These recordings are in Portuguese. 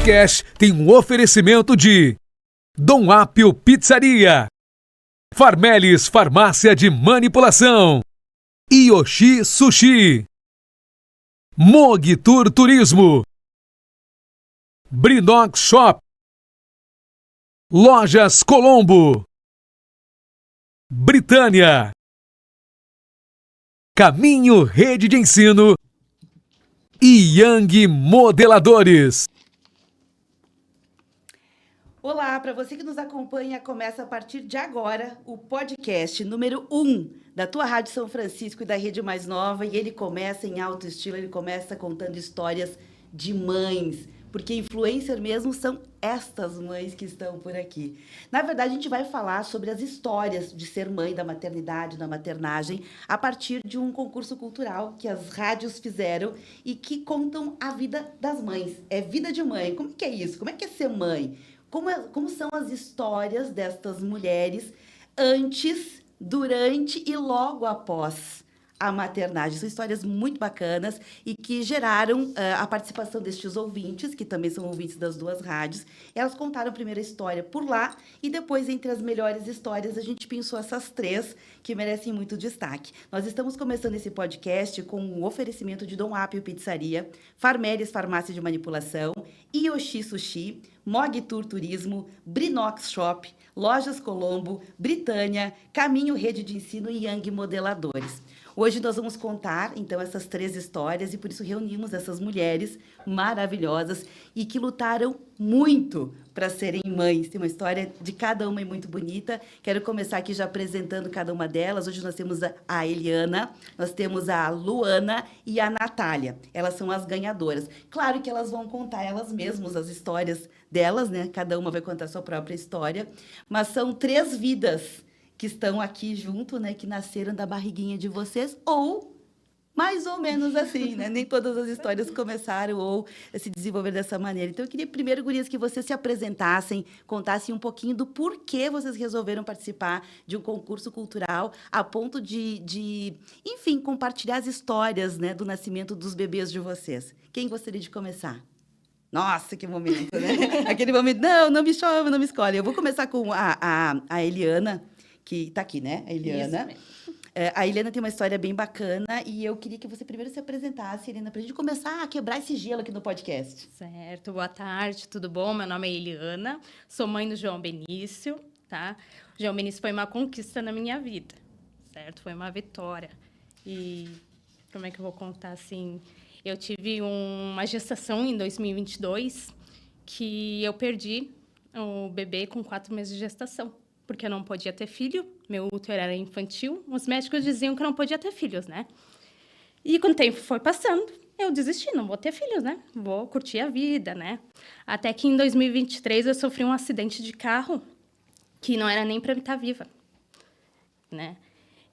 podcast tem um oferecimento de Dom Apio Pizzaria, Farmelis Farmácia de Manipulação, Yoshi Sushi, Mog Tour Turismo, Brinox Shop, Lojas Colombo, Britânia, Caminho Rede de Ensino e Yang Modeladores. Olá, para você que nos acompanha, começa a partir de agora o podcast número 1 da tua Rádio São Francisco e da Rede Mais Nova, e ele começa em alto estilo, ele começa contando histórias de mães, porque influencer mesmo são estas mães que estão por aqui. Na verdade, a gente vai falar sobre as histórias de ser mãe, da maternidade, da maternagem, a partir de um concurso cultural que as rádios fizeram e que contam a vida das mães. É vida de mãe. Como que é isso? Como é que é ser mãe? Como são as histórias destas mulheres antes, durante e logo após a maternagem? São histórias muito bacanas e que geraram a participação destes ouvintes, que também são ouvintes das duas rádios. Elas contaram a primeira história por lá e depois, entre as melhores histórias, a gente pensou essas três que merecem muito destaque. Nós estamos começando esse podcast com um oferecimento de Dom Apio Pizzaria, Farmelis Farmácia de Manipulação, Yoshi Sushi, Mog Tour Turismo, Brinox Shop, Lojas Colombo, Britânia, Caminho Rede de Ensino e Yang Modeladores. Hoje nós vamos contar, então, essas três histórias e por isso reunimos essas mulheres maravilhosas e que lutaram muito para serem mães. Tem uma história de cada uma muito bonita. Quero começar aqui já apresentando cada uma delas. Hoje nós temos a Eliana, nós temos a Luana e a Natália. Elas são as ganhadoras. Claro que elas vão contar elas mesmas as histórias delas, né? Cada uma vai contar a sua própria história. Mas são três vidas que estão aqui junto, né, que nasceram da barriguinha de vocês, ou mais ou menos assim, né? Nem todas as histórias começaram ou se desenvolveram dessa maneira. Então, eu queria primeiro, gurias, que vocês se apresentassem, contassem um pouquinho do porquê vocês resolveram participar de um concurso cultural a ponto de enfim, compartilhar as histórias, né, do nascimento dos bebês de vocês. Quem gostaria de começar? Nossa, que momento, né? Aquele momento, não me chama, não me escolhe. Eu vou começar com a Eliana, que está aqui, né? A Eliana. A Eliana tem uma história bem bacana e eu queria que você primeiro se apresentasse, Eliana, para a gente começar a quebrar esse gelo aqui no podcast. Certo, boa tarde, tudo bom? Meu nome é Eliana, sou mãe do João Benício, tá? O João Benício foi uma conquista na minha vida, certo? Foi uma vitória. E como é que eu vou contar assim? Eu tive uma gestação em 2022 que eu perdi o bebê com 4 meses de gestação, porque eu não podia ter filho, meu útero era infantil, os médicos diziam que eu não podia ter filhos, né? E quando o tempo foi passando, eu desisti, não vou ter filhos, né? Vou curtir a vida, né? Até que em 2023 eu sofri um acidente de carro que não era nem para eu estar viva, né?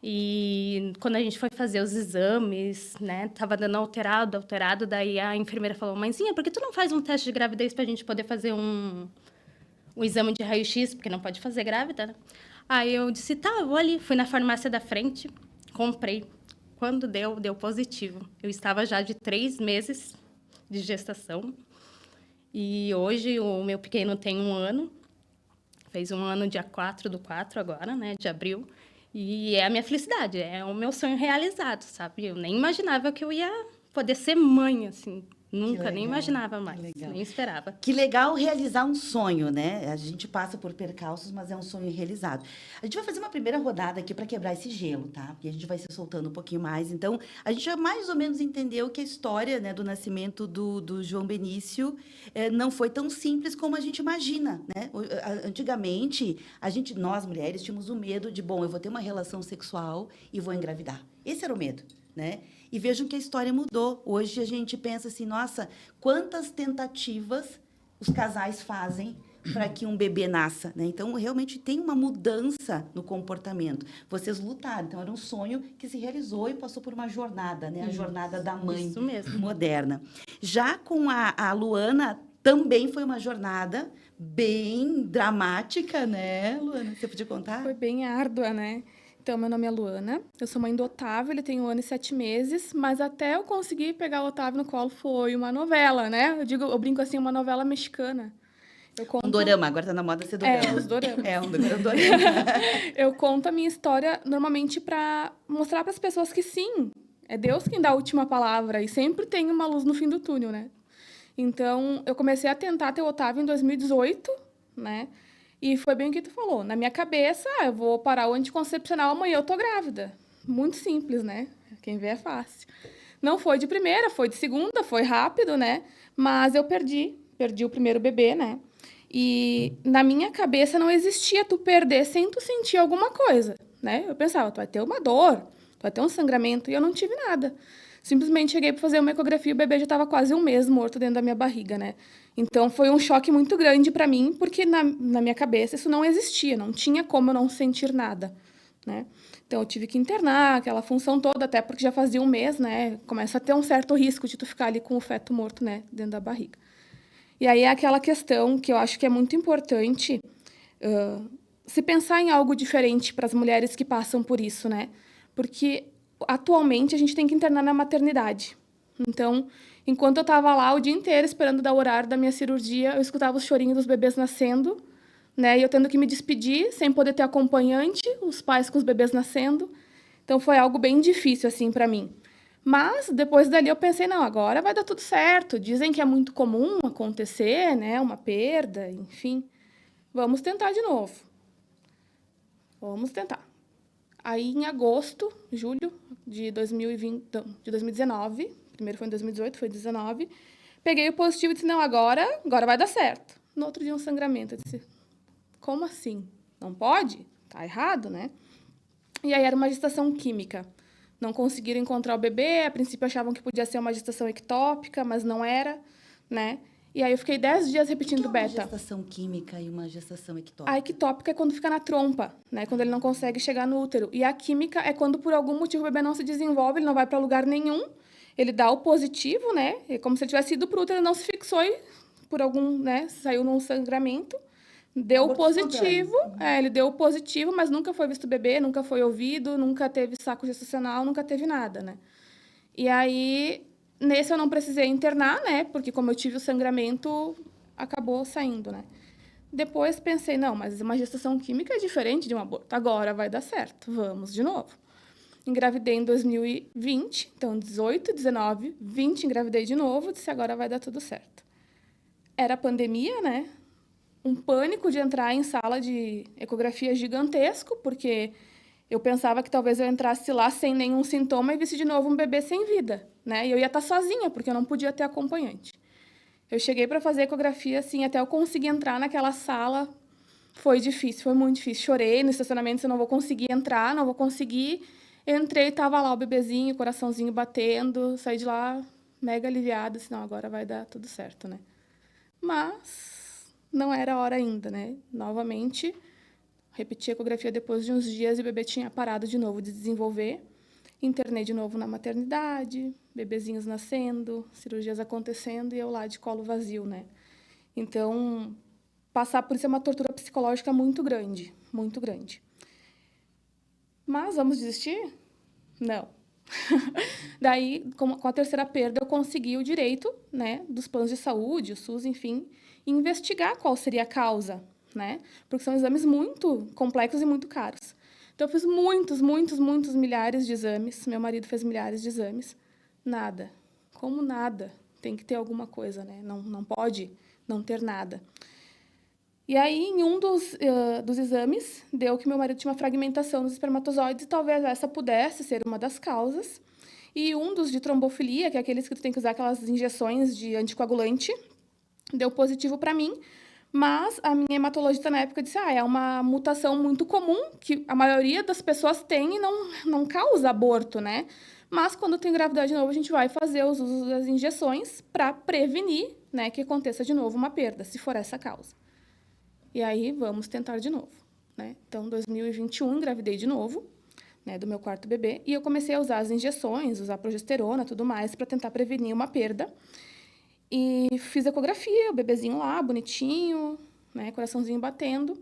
E quando a gente foi fazer os exames, né, tava dando alterado, daí a enfermeira falou: mãezinha, por que tu não faz um teste de gravidez pra gente poder fazer um exame de raio-x, porque não pode fazer grávida, né? Aí eu disse, tá, eu vou ali. Fui na farmácia da frente, comprei. Quando deu positivo. Eu estava já de 3 meses de gestação. E hoje o meu pequeno tem 1 ano. Fez 1 ano dia 4/4 agora, né, de abril. E é a minha felicidade, é o meu sonho realizado, sabe? Eu nem imaginava que eu ia poder ser mãe, assim. Nunca, nem imaginava mais, nem esperava. Que legal realizar um sonho, né? A gente passa por percalços, mas é um sonho realizado. A gente vai fazer uma primeira rodada aqui para quebrar esse gelo, tá? Porque a gente vai se soltando um pouquinho mais. Então, a gente já mais ou menos entendeu que a história, né, do nascimento do João Benício não foi tão simples como a gente imagina, né? Antigamente, nós mulheres, tínhamos o medo de, bom, eu vou ter uma relação sexual e vou engravidar. Esse era o medo, né? E vejam que a história mudou. Hoje a gente pensa assim, nossa, quantas tentativas os casais fazem para que um bebê nasça, né? Então, realmente tem uma mudança no comportamento. Vocês lutaram, então era um sonho que se realizou e passou por uma jornada, né? A jornada da mãe moderna. Já com a Luana, também foi uma jornada bem dramática, né, Luana? Você podia contar? Foi bem árdua, né? Então, meu nome é Luana, eu sou mãe do Otávio, ele tem 1 ano e 7 meses, mas até eu conseguir pegar o Otávio no colo foi uma novela, né? Eu brinco assim, uma novela mexicana. Eu Um conto... dorama, agora tá na moda ser dorama. os doramas. Um dorama. Eu conto a minha história normalmente para mostrar para as pessoas que sim, é Deus quem dá a última palavra e sempre tem uma luz no fim do túnel, né? Então, eu comecei a tentar ter o Otávio em 2018, né? E foi bem o que tu falou. Na minha cabeça, eu vou parar o anticoncepcional, amanhã eu tô grávida. Muito simples, né? Quem vê é fácil. Não foi de primeira, foi de segunda, foi rápido, né? Mas eu perdi o primeiro bebê, né? E na minha cabeça não existia tu perder sem tu sentir alguma coisa, né? Eu pensava, tu vai ter uma dor, tu vai ter um sangramento, e eu não tive nada. Simplesmente cheguei para fazer uma ecografia e o bebê já estava quase 1 mês morto dentro da minha barriga, né? Então, foi um choque muito grande para mim, porque na minha cabeça isso não existia, não tinha como eu não sentir nada, né? Então, eu tive que internar, aquela função toda, até porque já fazia 1 mês, né? Começa a ter um certo risco de tu ficar ali com o feto morto, né? Dentro da barriga. E aí é aquela questão que eu acho que é muito importante se pensar em algo diferente para as mulheres que passam por isso, né? Porque atualmente a gente tem que internar na maternidade. Então, enquanto eu estava lá o dia inteiro esperando dar o horário da minha cirurgia, eu escutava os chorinhos dos bebês nascendo, né? E eu tendo que me despedir sem poder ter acompanhante, os pais com os bebês nascendo. Então, foi algo bem difícil assim para mim. Mas depois dali eu pensei, não, agora vai dar tudo certo. Dizem que é muito comum acontecer, né? Uma perda, enfim. Vamos tentar de novo. Vamos tentar. Aí, em agosto, julho de 2020, de 2019, primeiro foi em 2018, foi em 2019, peguei o positivo e disse, não, agora vai dar certo. No outro dia, um sangramento. Eu disse, como assim? Não pode? Tá errado, né? E aí era uma gestação química. Não conseguiram encontrar o bebê, a princípio achavam que podia ser uma gestação ectópica, mas não era, né? E aí eu fiquei 10 dias repetindo beta. Uma gestação química e uma gestação ectópica? A ectópica é quando fica na trompa, né? Quando ele não consegue chegar no útero. E a química é quando, por algum motivo, o bebê não se desenvolve, ele não vai para lugar nenhum, ele dá o positivo, né? É como se ele tivesse ido para o útero, não se fixou e, por algum, né? Saiu num sangramento, deu o positivo. Ele deu o positivo, mas nunca foi visto o bebê, nunca foi ouvido, nunca teve saco gestacional, nunca teve nada, né? E aí, nesse eu não precisei internar, né? Porque como eu tive o sangramento, acabou saindo, né? Depois pensei, não, mas uma gestação química é diferente de um aborto. Agora vai dar certo, vamos de novo. Engravidei em 2020, então 18, 19, 20 engravidei de novo, disse agora vai dar tudo certo. Era pandemia, né? Um pânico de entrar em sala de ecografia gigantesco, porque eu pensava que talvez eu entrasse lá sem nenhum sintoma e visse de novo um bebê sem vida, né? E eu ia estar sozinha, porque eu não podia ter acompanhante. Eu cheguei para fazer ecografia, assim, até eu conseguir entrar naquela sala, foi difícil, foi muito difícil. Chorei no estacionamento, eu não vou conseguir entrar, não vou conseguir. Entrei, estava lá o bebezinho, o coraçãozinho batendo, saí de lá mega aliviada, assim, não, agora vai dar tudo certo, né? Mas não era a hora ainda, né? Novamente, repeti a ecografia depois de uns dias e o bebê tinha parado de novo de desenvolver. Internei de novo na maternidade, bebezinhos nascendo, cirurgias acontecendo e eu lá de colo vazio, né? Então, passar por isso é uma tortura psicológica muito grande, muito grande. Mas vamos desistir? Não. Daí, com a terceira perda, eu consegui o direito, né, dos planos de saúde, o SUS, enfim, investigar qual seria a causa, né? Porque são exames muito complexos e muito caros. Então, eu fiz muitos milhares de exames. Meu marido fez milhares de exames. Nada. Como nada? Tem que ter alguma coisa, né? Não pode não ter nada. E aí, em um dos exames, deu que meu marido tinha uma fragmentação nos espermatozoides e talvez essa pudesse ser uma das causas. E um dos de trombofilia, que é aqueles que tu tem que usar aquelas injeções de anticoagulante, deu positivo para mim. Mas a minha hematologista na época disse, é uma mutação muito comum, que a maioria das pessoas tem e não causa aborto, né? Mas quando tem gravidade de novo, a gente vai fazer os usos das injeções para prevenir, né, que aconteça de novo uma perda, se for essa a causa. E aí, vamos tentar de novo, né? Então, em 2021, engravidei de novo, né, do meu quarto bebê, e eu comecei a usar as injeções, usar progesterona, tudo mais, para tentar prevenir uma perda. E fiz ecografia, o bebezinho lá, bonitinho, né, coraçãozinho batendo.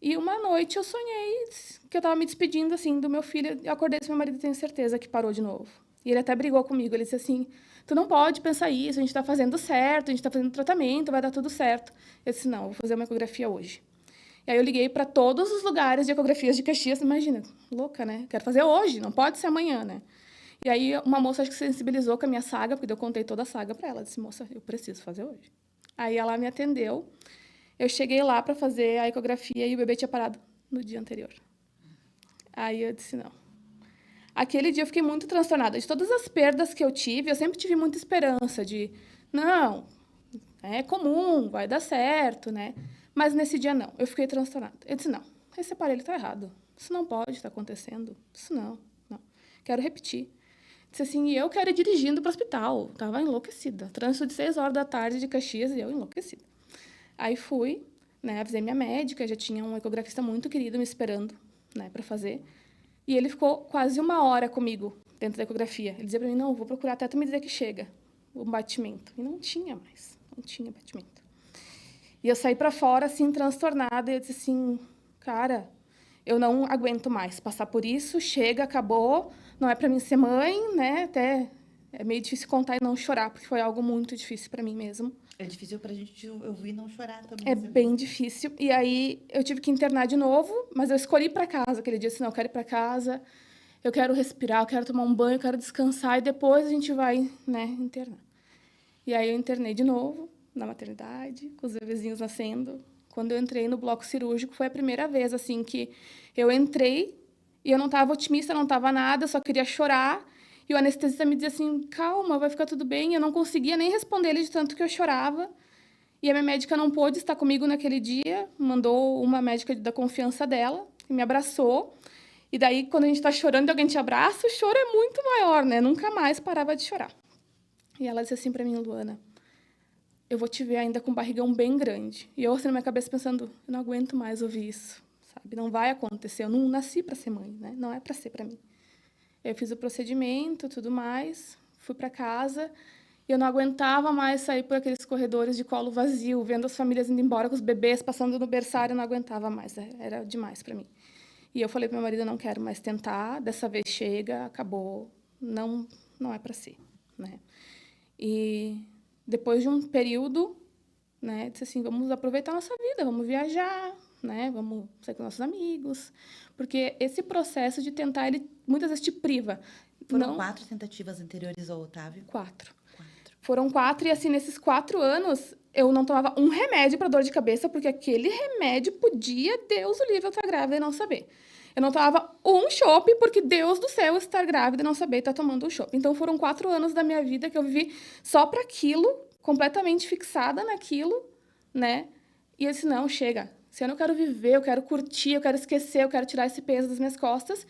E uma noite eu sonhei que eu estava me despedindo, assim, do meu filho. Eu acordei com meu marido, tenho certeza que parou de novo. E ele até brigou comigo. Ele disse assim, tu não pode pensar isso, a gente está fazendo certo, a gente está fazendo tratamento, vai dar tudo certo. Eu disse, não, vou fazer uma ecografia hoje. E aí eu liguei para todos os lugares de ecografias de Caxias. Imagina, louca, né? Quero fazer hoje, não pode ser amanhã, né? E aí uma moça acho que se sensibilizou com a minha saga, porque eu contei toda a saga para ela. Disse, moça, eu preciso fazer hoje. Aí ela me atendeu. Eu cheguei lá para fazer a ecografia e o bebê tinha parado no dia anterior. Aí eu disse, não. Aquele dia eu fiquei muito transtornada. De todas as perdas que eu tive, eu sempre tive muita esperança de, não, é comum, vai dar certo, né? Mas nesse dia, não. Eu fiquei transtornada. Eu disse, não, esse aparelho está errado. Isso não pode estar acontecendo. Isso não. Quero repetir. Disse assim, e eu quero ir dirigindo para o hospital. Estava enlouquecida. Trânsito de 6 horas da tarde de Caxias e eu enlouquecida. Aí fui, né, avisei minha médica, já tinha um ecografista muito querido me esperando, né, para fazer. E ele ficou quase 1 hora comigo dentro da ecografia. Ele dizia para mim, não, vou procurar até tu me dizer que chega o batimento. E não tinha mais, não tinha batimento. E eu saí para fora, assim, transtornada, e eu disse assim, cara, eu não aguento mais passar por isso, chega, acabou, não é para mim ser mãe, né, até é meio difícil contar e não chorar, porque foi algo muito difícil para mim mesmo. É difícil pra gente ouvir e não chorar também. É bem difícil. E aí eu tive que internar de novo, mas eu escolhi ir para casa aquele dia. Assim, não, eu quero ir para casa, eu quero respirar, eu quero tomar um banho, eu quero descansar e depois a gente vai, né, internar. E aí eu internei de novo na maternidade, com os bebezinhos nascendo. Quando eu entrei no bloco cirúrgico, foi a primeira vez assim que eu entrei e eu não estava otimista, não estava nada, eu só queria chorar. E o anestesista me dizia assim, calma, vai ficar tudo bem. Eu não conseguia nem responder ele de tanto que eu chorava. E a minha médica não pôde estar comigo naquele dia, mandou uma médica da confiança dela, que me abraçou. E daí, quando a gente está chorando e alguém te abraça, o choro é muito maior, né? Nunca mais parava de chorar. E ela disse assim para mim, Luana, eu vou te ver ainda com um barrigão bem grande. E eu, assim, na minha cabeça, pensando, eu não aguento mais ouvir isso, sabe? Não vai acontecer, eu não nasci para ser mãe, né? Não é para ser para mim. Eu fiz o procedimento, tudo mais, fui para casa e eu não aguentava mais sair por aqueles corredores de colo vazio, vendo as famílias indo embora com os bebês, passando no berçário, eu não aguentava mais, era demais para mim. E eu falei para meu marido, eu não quero mais tentar, dessa vez chega, acabou, não é para ser, né? E depois de um período, né, disse assim, vamos aproveitar a nossa vida, vamos viajar, né, vamos sair com nossos amigos, porque esse processo de tentar, ele muitas vezes te priva. Foram 4 tentativas anteriores ao Otávio? 4. Foram 4, e assim, nesses 4 anos, eu não tomava um remédio para dor de cabeça, porque aquele remédio podia, Deus o livre, eu estar grávida e não saber. Eu não tomava um chopp, porque Deus do céu, estar grávida e não saber estar tomando um chopp. Então, foram 4 anos da minha vida que eu vivi só para aquilo, completamente fixada naquilo, né? E eu disse, não, chega. Se eu não quero viver, eu quero curtir, eu quero esquecer, eu quero tirar esse peso das minhas costas.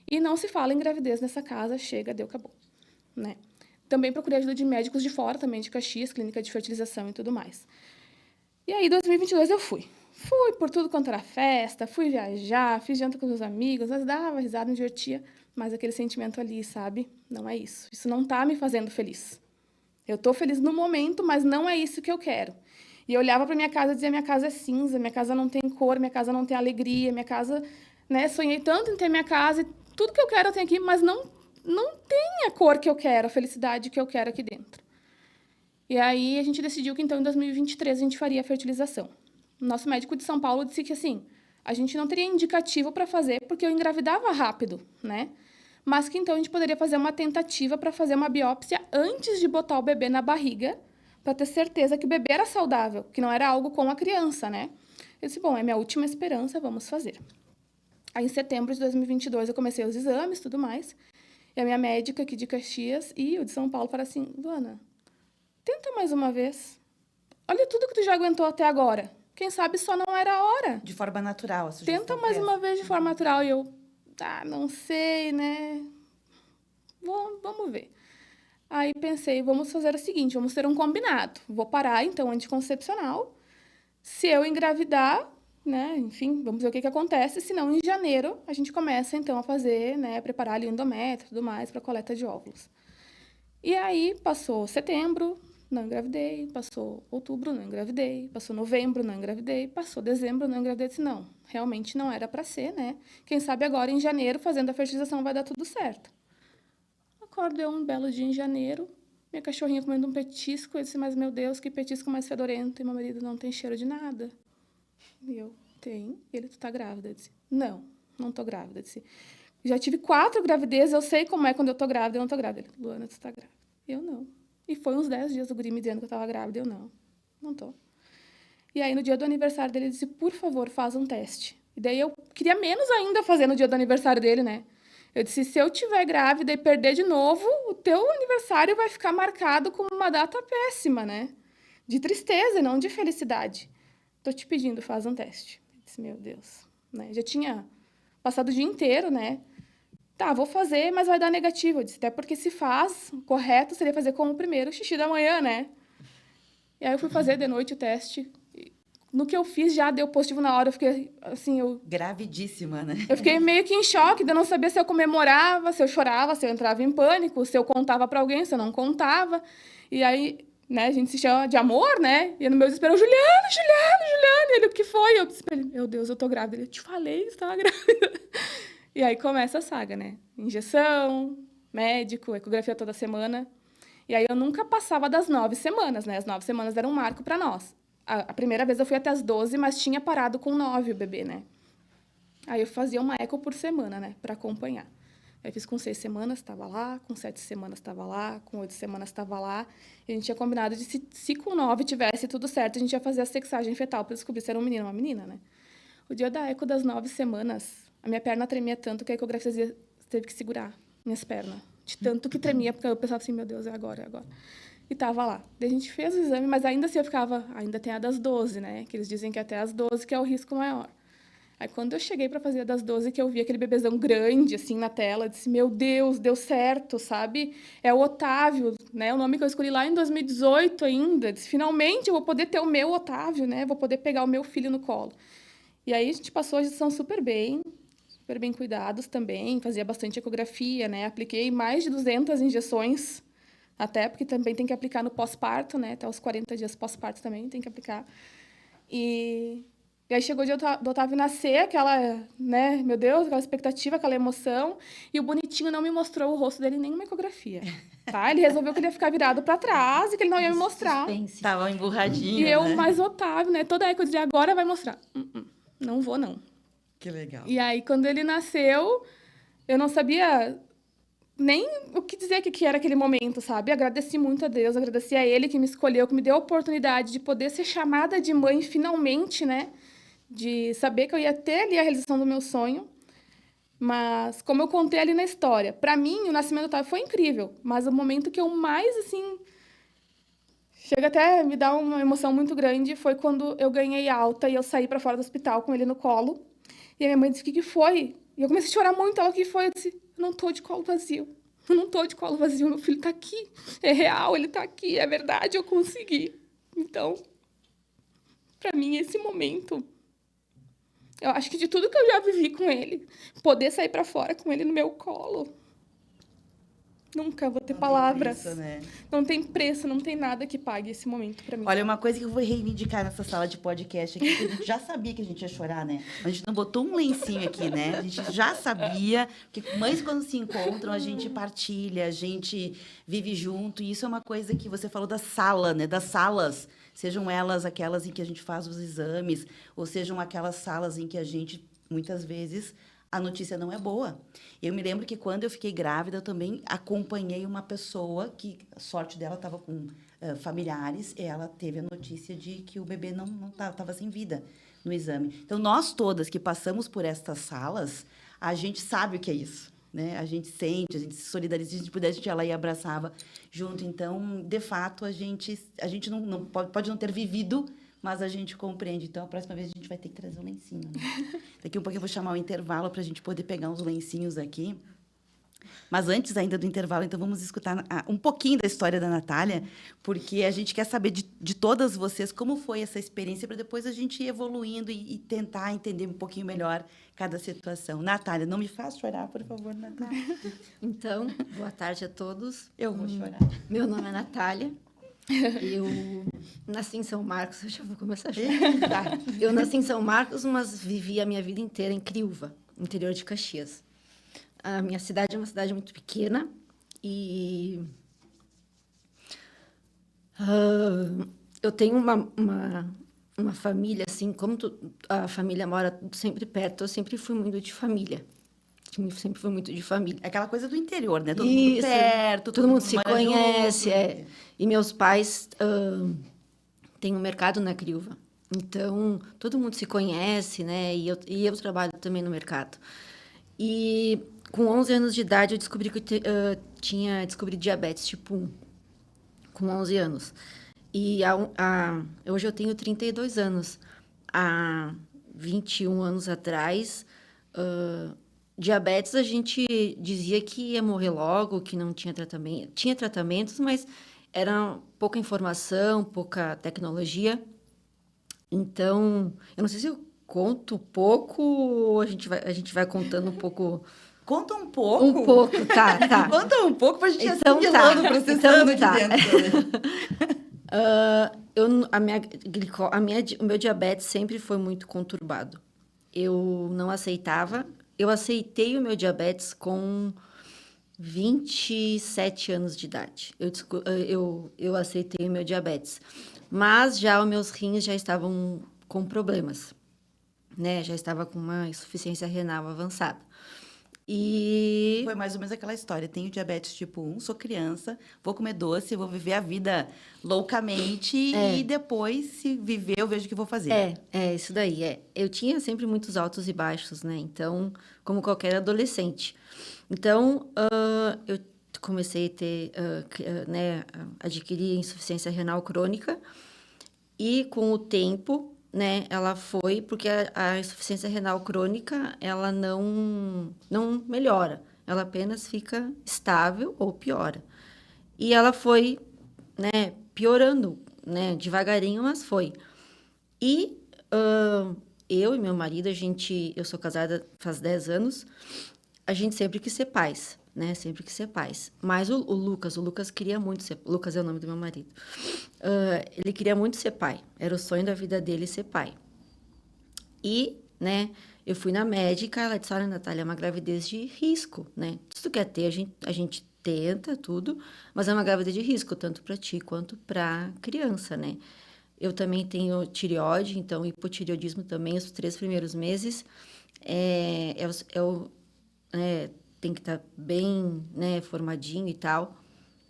E não se fala em gravidez nessa casa, chega, deu, acabou, né? Também procurei ajuda de médicos de fora, também de Caxias, clínica de fertilização e tudo mais. E aí, em 2022, eu fui. Fui por tudo quanto era festa, fui viajar, fiz janta com os meus amigos, mas dava risada, me divertia. Mas aquele sentimento ali, sabe? Não é isso. Isso não tá me fazendo feliz. Eu tô feliz no momento, mas não é isso que eu quero. E eu olhava para minha casa e dizia, minha casa é cinza, minha casa não tem cor, minha casa não tem alegria, minha casa, né? Sonhei tanto em ter minha casa, e tudo que eu quero eu tenho aqui, mas não tem a cor que eu quero, a felicidade que eu quero aqui dentro. E aí a gente decidiu que, então, em 2023, a gente faria a fertilização. O nosso médico de São Paulo disse que, assim, a gente não teria indicativo para fazer, porque eu engravidava rápido, né? Mas que, então, a gente poderia fazer uma tentativa para fazer uma biópsia antes de botar o bebê na barriga, para ter certeza que o bebê era saudável, que não era algo com a criança, né? Eu disse, bom, é minha última esperança, vamos fazer. Aí, em setembro de 2022, eu comecei os exames e tudo mais. E a minha médica aqui de Caxias e o de São Paulo falaram assim, Luana, tenta mais uma vez. Olha tudo que tu já aguentou até agora. Quem sabe só não era a hora. De forma natural, a sugestão. Tenta mais uma vez de forma natural. E eu, não sei, né? Vamos ver. Aí pensei, vamos fazer o seguinte, vamos ter um combinado. Vou parar, então, anticoncepcional. Se eu engravidar, né, enfim, vamos ver o que acontece. Se não, em janeiro, a gente começa, então, a fazer, né, preparar ali o endométrio e tudo mais para coleta de óvulos. E aí, passou setembro, não engravidei. Passou outubro, não engravidei. Passou novembro, não engravidei. Passou dezembro, não engravidei. Disse, não, realmente não era para ser, né? Quem sabe agora, em janeiro, fazendo a fertilização, vai dar tudo certo. Acordo eu um belo dia em janeiro, minha cachorrinha comendo um petisco. Eu disse, mas, meu Deus, que petisco mais fedorento. E meu marido, não tem cheiro de nada. E eu, tem. E ele, tu tá grávida? Eu disse, não tô grávida. Eu disse, já tive 4 gravidezes, eu sei como é quando eu tô grávida, eu não tô grávida. Ele, Luana, tu tá grávida. Eu, não. E foi uns 10 dias o guri me dizendo que eu tava grávida. Eu, não tô. E aí, no dia do aniversário dele, ele disse, por favor, faz um teste. E daí eu queria menos ainda fazer no dia do aniversário dele, né? Eu disse, se eu tiver grávida e perder de novo, o teu aniversário vai ficar marcado como uma data péssima, né? De tristeza e não de felicidade. Tô te pedindo, faz um teste. Eu disse, meu Deus. Né? Já tinha passado o dia inteiro, né? Tá, vou fazer, mas vai dar negativo. Eu disse, até porque se faz, o correto seria fazer como o primeiro xixi da manhã, né? E aí eu fui fazer de noite o teste. No que eu fiz, já deu positivo na hora. Eu fiquei, assim, Gravidíssima, né? eu fiquei meio que em choque, de não saber se eu comemorava, se eu chorava, se eu entrava em pânico, se eu contava para alguém, se eu não contava. E aí, né, a gente se chama de amor, né? E no meu desespero, Juliano. E ele, o que foi? Eu disse pra ele, meu Deus, eu tô grávida. Ele, eu te falei, você tava grávida. E aí começa a saga, né? Injeção, médico, ecografia toda semana. E aí eu nunca passava das 9 semanas, né? As 9 semanas eram um marco para nós. A primeira vez eu fui até as 12, mas tinha parado com 9 o bebê, né? Aí eu fazia uma eco por semana, né? Para acompanhar. Aí eu fiz com 6 semanas, estava lá. Com 7 semanas, estava lá. Com 8 semanas, estava lá. E a gente tinha combinado de, se com 9 tivesse tudo certo, a gente ia fazer a sexagem fetal para descobrir se era um menino ou uma menina, né? O dia da eco das 9 semanas, a minha perna tremia tanto que a ecografia teve que segurar minhas pernas. De tanto que tremia, porque eu pensava assim, meu Deus, é agora, é agora. E tava lá. Daí a gente fez o exame, mas ainda assim eu ficava, ainda tem a das 12, né? Que eles dizem que até as 12 que é o risco maior. Aí quando eu cheguei para fazer a das 12, que eu vi aquele bebezão grande, assim, na tela, eu disse, meu Deus, deu certo, sabe? É o Otávio, né? O nome que eu escolhi lá em 2018 ainda. Eu disse, finalmente eu vou poder ter o meu Otávio, né? Vou poder pegar o meu filho no colo. E aí a gente passou a gestação super bem cuidados também, fazia bastante ecografia, né? Apliquei mais de 200 injeções, até porque também tem que aplicar no pós-parto, né? Até os 40 dias pós-parto também tem que aplicar. E aí chegou o dia do Otávio nascer, aquela, né? Meu Deus, aquela expectativa, aquela emoção. E o bonitinho não me mostrou o rosto dele em nenhuma ecografia, tá? Ele resolveu que ele ia ficar virado para trás e que ele não ia me mostrar. Suspense. Tava emburradinho, E eu, né? mais Otávio, né? Toda a eco de agora vai mostrar. Não vou, não. Que legal. E aí, quando ele nasceu, eu não sabia nem o que dizer que era aquele momento, sabe? Agradeci muito a Deus, agradeci a Ele que me escolheu, que me deu a oportunidade de poder ser chamada de mãe finalmente, né? De saber que eu ia ter ali a realização do meu sonho. Mas, como eu contei ali na história, para mim, o nascimento do Otávio foi incrível. Mas o momento que eu mais, assim... Chega até a me dar uma emoção muito grande, foi quando eu ganhei alta e eu saí para fora do hospital com ele no colo. E a minha mãe disse, o que foi? E eu comecei a chorar muito. Ela, o que foi? Eu disse, eu não tô de colo vazio. Eu não tô de colo vazio. Meu filho tá aqui. É real, ele tá aqui. É verdade, eu consegui. Então, para mim, esse momento... Eu acho que de tudo que eu já vivi com ele, poder sair para fora com ele no meu colo... Nunca vou ter palavras. Preço, né? Não tem preço, não tem nada que pague esse momento pra mim. Olha, uma coisa que eu vou reivindicar nessa sala de podcast aqui, que a gente já sabia que a gente ia chorar, né? A gente não botou um lencinho aqui, né? A gente já sabia que mães, quando se encontram, a gente partilha, a gente vive junto. E isso é uma coisa que você falou da sala, né? Das salas. Sejam elas aquelas em que a gente faz os exames, ou sejam aquelas salas em que a gente, muitas vezes... a notícia não é boa. Eu me lembro que quando eu fiquei grávida, eu também acompanhei uma pessoa que, a sorte dela estava com familiares, e ela teve a notícia de que o bebê não estava sem vida no exame. Então, nós todas que passamos por estas salas, a gente sabe o que é isso, né? A gente sente, a gente se solidariza, se a gente pudesse, a gente ia lá e abraçava junto. Então, de fato, a gente não pode não ter vivido, mas a gente compreende. Então, a próxima vez a gente vai ter que trazer um lencinho, né? Daqui um pouquinho eu vou chamar o intervalo para a gente poder pegar uns lencinhos aqui. Mas antes ainda do intervalo, então, vamos escutar um pouquinho da história da Natália, porque a gente quer saber de todas vocês como foi essa experiência, para depois a gente ir evoluindo e tentar entender um pouquinho melhor cada situação. Natália, não me faz chorar, por favor, Natália. Então, boa tarde a todos. Eu vou chorar. Meu nome é Natália. Eu nasci em São Marcos, eu já vou começar a chorar. Eu nasci em São Marcos, mas vivi a minha vida inteira em Criúva, interior de Caxias. A minha cidade é uma cidade muito pequena e eu tenho uma família, assim, como a família mora sempre perto, eu sempre fui muito de família. Sempre fui muito de família. É aquela coisa do interior, né? Todo mundo Isso, perto, todo mundo se mora conhece, junto. E meus pais têm um mercado na Criúva. Então, todo mundo se conhece, né? E eu trabalho também no mercado. E com 11 anos de idade, eu descobri que descobri diabetes tipo 1, com 11 anos. E hoje eu tenho 32 anos. Há 21 anos atrás, diabetes a gente dizia que ia morrer logo, que não tinha tratamento. Tinha tratamentos, mas era pouca informação, pouca tecnologia. Então, eu não sei se eu conto pouco ou a gente vai contando um pouco. Conta um pouco. Um pouco, tá. Conta um pouco pra gente Então, assimilando, tá. processando Então, tá. aqui dentro. O meu diabetes sempre foi muito conturbado. Eu não aceitava. Eu aceitei o meu diabetes com 27 anos de idade. Eu aceitei o meu diabetes. Mas já os meus rins já estavam com problemas, né? Já estava com uma insuficiência renal avançada. E Foi mais ou menos aquela história. Tenho diabetes tipo 1, sou criança, vou comer doce, vou viver a vida loucamente e depois, se viver, eu vejo o que vou fazer. Isso daí. Eu tinha sempre muitos altos e baixos, né? Então, como qualquer adolescente. Então, eu comecei a ter, né, adquirir insuficiência renal crônica e com o tempo, né, ela foi, porque a insuficiência renal crônica, ela não melhora, ela apenas fica estável ou piora. E ela foi, né, piorando, né, devagarinho, mas foi. E eu e meu marido, eu sou casada faz 10 anos, a gente sempre quis ser pais, né? Sempre quis ser pais. Mas o Lucas queria muito ser... Lucas é o nome do meu marido. Ele queria muito ser pai. Era o sonho da vida dele ser pai. E, né, eu fui na médica, ela disse, olha, Natália, é uma gravidez de risco, né? Se tu quer ter, a gente tenta tudo, mas é uma gravidez de risco, tanto para ti quanto para criança, né? Eu também tenho tireoide, então hipotireoidismo também, os 3 primeiros meses tem que estar bem, né, formadinho e tal.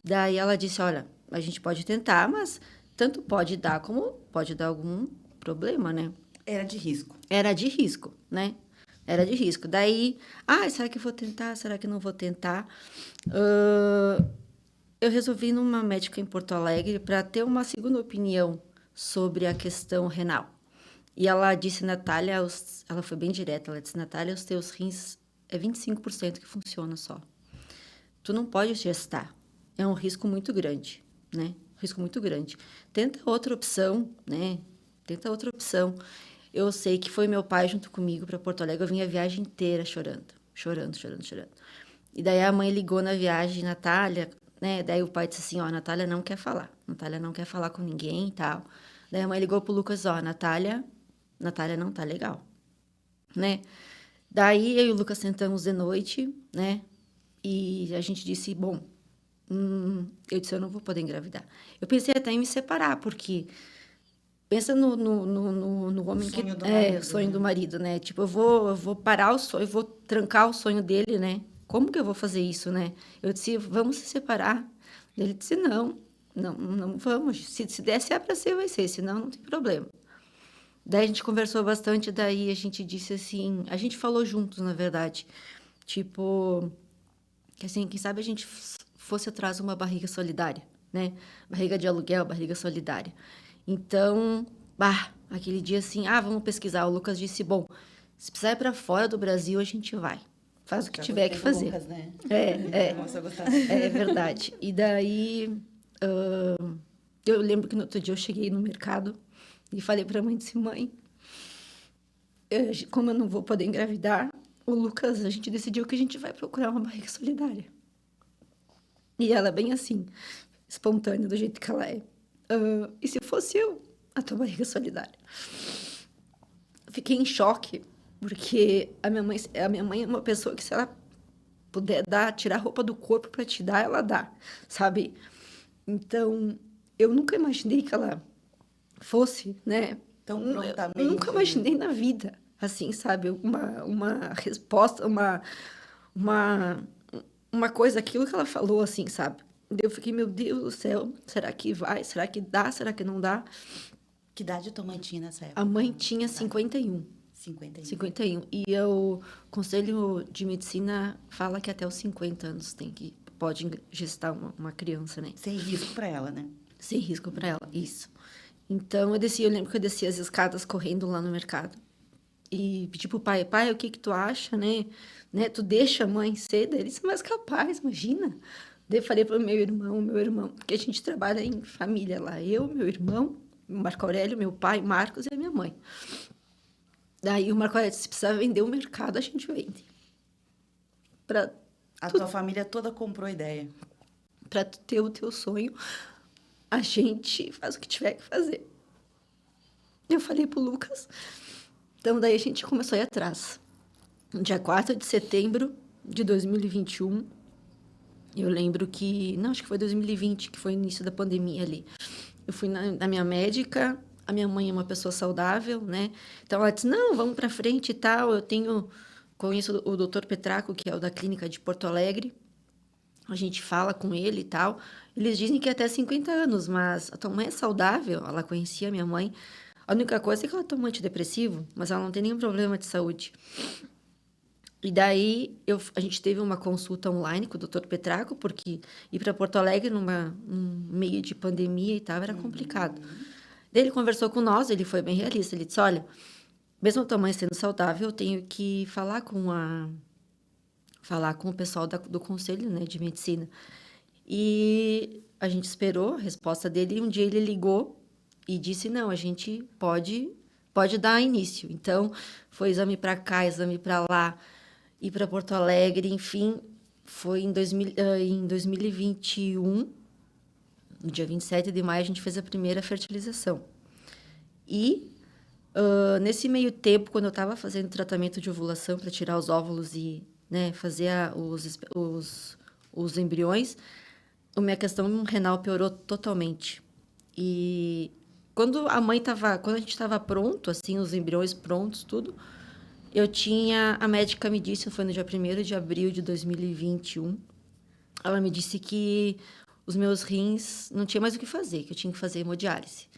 Daí ela disse, olha, a gente pode tentar, mas tanto pode dar como pode dar algum problema, né? Era de risco. Era de risco, né? Era de risco. Daí, será que eu vou tentar? Será que não vou tentar? Eu resolvi ir numa médica em Porto Alegre para ter uma segunda opinião sobre a questão renal. E ela disse, Natália, ela foi bem direta, ela disse, Natália, os teus rins é 25% que funciona só. Tu não pode gestar. É um risco muito grande, né? Risco muito grande. Tenta outra opção, né? Tenta outra opção. Eu sei que foi meu pai junto comigo para Porto Alegre. Eu vim a viagem inteira chorando. E daí a mãe ligou na viagem, Natália, né? Daí o pai disse assim, Natália não quer falar. Natália não quer falar com ninguém e tal. Daí a mãe ligou pro Lucas, Natália não tá legal, né? Daí eu e o Lucas sentamos de noite, né? E a gente disse, bom, eu disse, eu não vou poder engravidar. Eu pensei até em me separar, porque pensa no homem que... Sonho do marido, o sonho né? do marido, né? Tipo, eu vou parar o sonho, eu vou trancar o sonho dele, né? Como que eu vou fazer isso, né? Eu disse, vamos se separar. Ele disse, não vamos. Se der, se é para ser, vai ser, senão não tem problema. Daí a gente conversou bastante, daí a gente disse assim, a gente falou juntos, na verdade, tipo, que assim, quem sabe a gente fosse atrás de uma barriga solidária, né? Barriga de aluguel, barriga solidária. Então, aquele dia assim, vamos pesquisar. O Lucas disse, bom, se precisar ir para fora do Brasil, a gente vai. Faz o que tiver que fazer. Lucas, né? Nossa, eu gostava. É verdade. E daí, eu lembro que no outro dia eu cheguei no mercado e falei para a mãe, disse, mãe, como eu não vou poder engravidar, o Lucas, a gente decidiu que a gente vai procurar uma barriga solidária. E ela é bem assim, espontânea, do jeito que ela é. E se fosse eu, a tua barriga solidária? Fiquei em choque, porque a minha mãe é uma pessoa que, se ela puder dar, tirar a roupa do corpo para te dar, ela dá, sabe? Então, eu nunca imaginei que ela fosse, né? Tão Eu prontamente, nunca né? imaginei na vida, assim, sabe? Uma resposta, uma, uma coisa, aquilo que ela falou, assim, sabe? Daí eu fiquei, meu Deus do céu, será que vai? Será que dá? Será que não dá? Que idade tua mãe tinha nessa época? A mãe tinha 51. 51. 51. E o Conselho de Medicina fala que até os 50 anos pode gestar uma criança, né? Sem risco para ela, né? Sem risco para ela, isso. Então eu lembro que eu descia as escadas correndo lá no mercado. E pedi pro pai, o que que tu acha, né? Tu deixa a mãe cedo? Ele disse, mas capaz, imagina. Daí eu falei pro meu irmão, porque a gente trabalha em família lá. Eu, meu irmão, o Marco Aurélio, meu pai, Marcos e a minha mãe. Daí o Marco Aurélio disse, se precisar vender o mercado, a gente vende. Pra A tua família toda comprou a ideia. Para tu ter o teu sonho, a gente faz o que tiver que fazer. Eu falei pro Lucas. Então, daí a gente começou a ir atrás. No dia 4 de setembro de 2021, eu lembro que... Não, acho que foi 2020, que foi o início da pandemia ali. Eu fui na minha médica, a minha mãe é uma pessoa saudável, né? Então, ela disse, não, vamos para frente e tal. Conheço o doutor Petraco, que é o da clínica de Porto Alegre. A gente fala com ele e tal. Eles dizem que é até 50 anos, mas a tua mãe é saudável. Ela conhecia a minha mãe. A única coisa é que ela toma antidepressivo, mas ela não tem nenhum problema de saúde. E daí a gente teve uma consulta online com o doutor Petraco, porque ir para Porto Alegre num meio de pandemia e tal era complicado. Daí ele conversou com nós, ele foi bem realista. Ele disse, olha, mesmo a tua mãe sendo saudável, eu tenho que falar com o pessoal do conselho, né, de medicina. E a gente esperou a resposta dele e um dia ele ligou e disse, não, a gente pode dar início. Então, foi exame para cá, exame para lá, ir para Porto Alegre, enfim, foi em 2021, no dia 27 de maio, a gente fez a primeira fertilização. E nesse meio tempo, quando eu estava fazendo tratamento de ovulação para tirar os óvulos e, né, fazer os embriões, a minha questão renal piorou totalmente. E quando a gente estava pronto, assim, os embriões prontos, tudo, a médica me disse, foi no dia 1º de abril de 2021, ela me disse que os meus rins não tinha mais o que fazer, que eu tinha que fazer hemodiálise.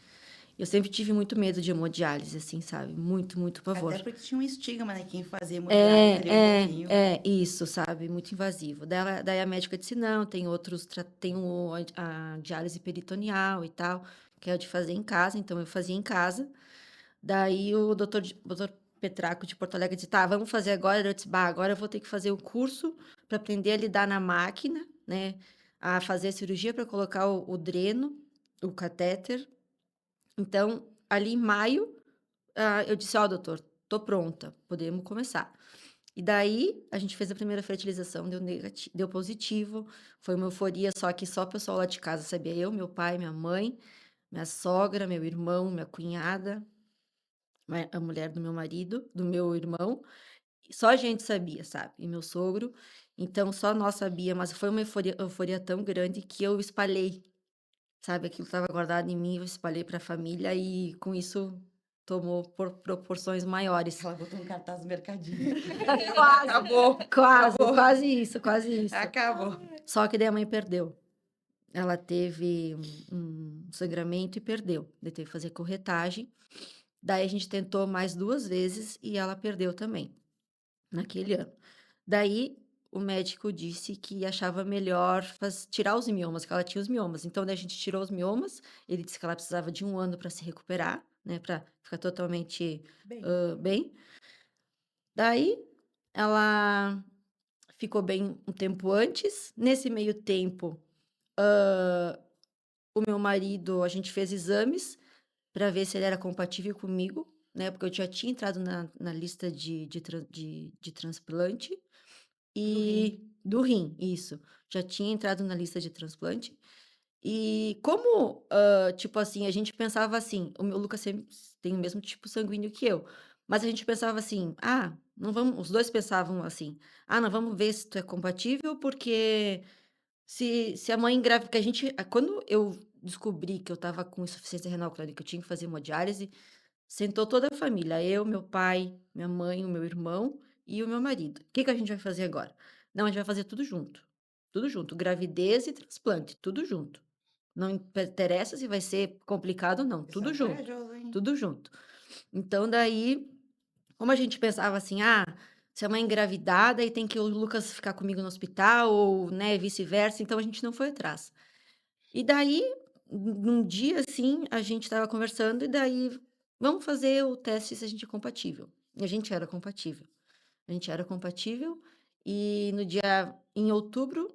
Eu sempre tive muito medo de hemodiálise, assim, sabe? Muito, muito pavor. Até porque tinha um estigma, né? Quem fazia hemodiálise ali um pouquinho. Isso, sabe? Muito invasivo. Daí a médica disse, não, tem a diálise peritoneal e tal, que é o de fazer em casa, então eu fazia em casa. Daí o doutor Petraco de Porto Alegre disse, tá, vamos fazer agora. Eu disse, agora eu vou ter que fazer o curso para aprender a lidar na máquina, né? A fazer a cirurgia para colocar o dreno, o catéter. Então, ali em maio, eu disse, doutor, tô pronta, podemos começar. E daí, a gente fez a primeira fertilização, deu positivo, foi uma euforia, só que só o pessoal lá de casa sabia, eu, meu pai, minha mãe, minha sogra, meu irmão, minha cunhada, a mulher do meu marido, do meu irmão, só a gente sabia, sabe? E meu sogro, então só nós sabia, mas foi uma euforia tão grande que eu espalhei, sabe? Aquilo estava guardado em mim, eu espalhei para a família e com isso tomou proporções maiores. Ela botou um cartaz no mercadinho. Quase. Acabou. Quase isso, quase isso. Acabou. Só que daí a mãe perdeu. Ela teve um sangramento e perdeu. Daí teve que fazer corretagem. Daí a gente tentou mais 2 vezes e ela perdeu também, naquele ano. Daí o médico disse que achava melhor tirar os miomas, que ela tinha os miomas. Então, daí a gente tirou os miomas. Ele disse que ela precisava de 1 ano para se recuperar, né, para ficar totalmente Bem, bem. Daí ela ficou bem um tempo antes. Nesse meio tempo, o meu marido, a gente fez exames para ver se ele era compatível comigo, né? Porque eu já tinha entrado na lista de transplante e do rim, isso. Já tinha entrado na lista de transplante E como, tipo assim, a gente pensava assim, o meu Lucas sempre tem o mesmo tipo sanguíneo que eu, mas a gente pensava assim, não vamos, os dois pensavam assim, não vamos ver se tu é compatível, porque se a mãe engravida, porque quando eu descobri que eu estava com insuficiência renal crônica, que eu tinha que fazer hemodiálise, sentou toda a família, eu, meu pai, minha mãe, o meu irmão e o meu marido. O que que a gente vai fazer agora? Não, a gente vai fazer tudo junto, gravidez e transplante, tudo junto. Não interessa se vai ser complicado ou não, tudo Isso é junto, corajoso, hein? tudo junto. Então, daí, como a gente pensava assim, se a mãe engravidada e tem que o Lucas ficar comigo no hospital, ou, né, vice-versa, então a gente não foi atrás. E daí, num dia assim, a gente estava conversando, e daí, vamos fazer o teste se a gente é compatível. E a gente era compatível. A gente era compatível, e em outubro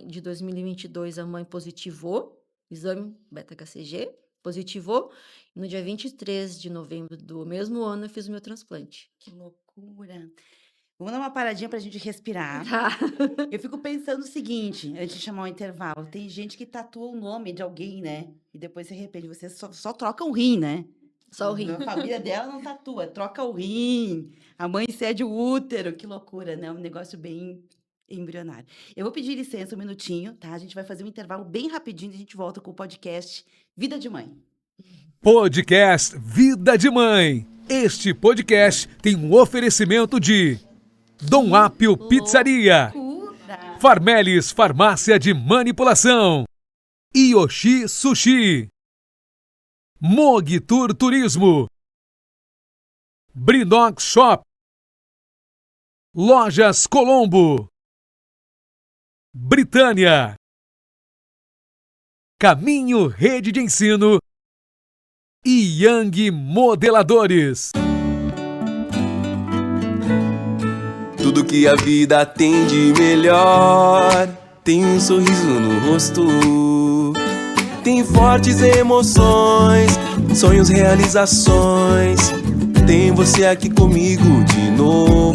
de 2022, a mãe positivou, exame beta-HCG, positivou, e no dia 23 de novembro do mesmo ano eu fiz o meu transplante. Que loucura. Vamos dar uma paradinha pra gente respirar. Tá. Eu fico pensando o seguinte, antes de chamar o intervalo, tem gente que tatua o nome de alguém, né? E depois se arrepende, você só troca o rim, né? Só o rim. A família dela não tatua, troca o rim, a mãe cede o útero, que loucura, né? Um negócio bem embrionário. Eu vou pedir licença um minutinho, tá? A gente vai fazer um intervalo bem rapidinho e a gente volta com o podcast Vida de Mãe. Podcast Vida de Mãe. Este podcast tem um oferecimento de Dom Apio Pizzaria, Loucura! Farmelis Farmácia de Manipulação, Yoshi Sushi, Mog Tour Turismo, Brinox Shop, Lojas Colombo, Britânia, Caminho Rede de Ensino e Yang Modeladores. Tudo que a vida tem de melhor, tem um sorriso no rosto, tem fortes emoções, sonhos, realizações. Tem você aqui comigo de novo.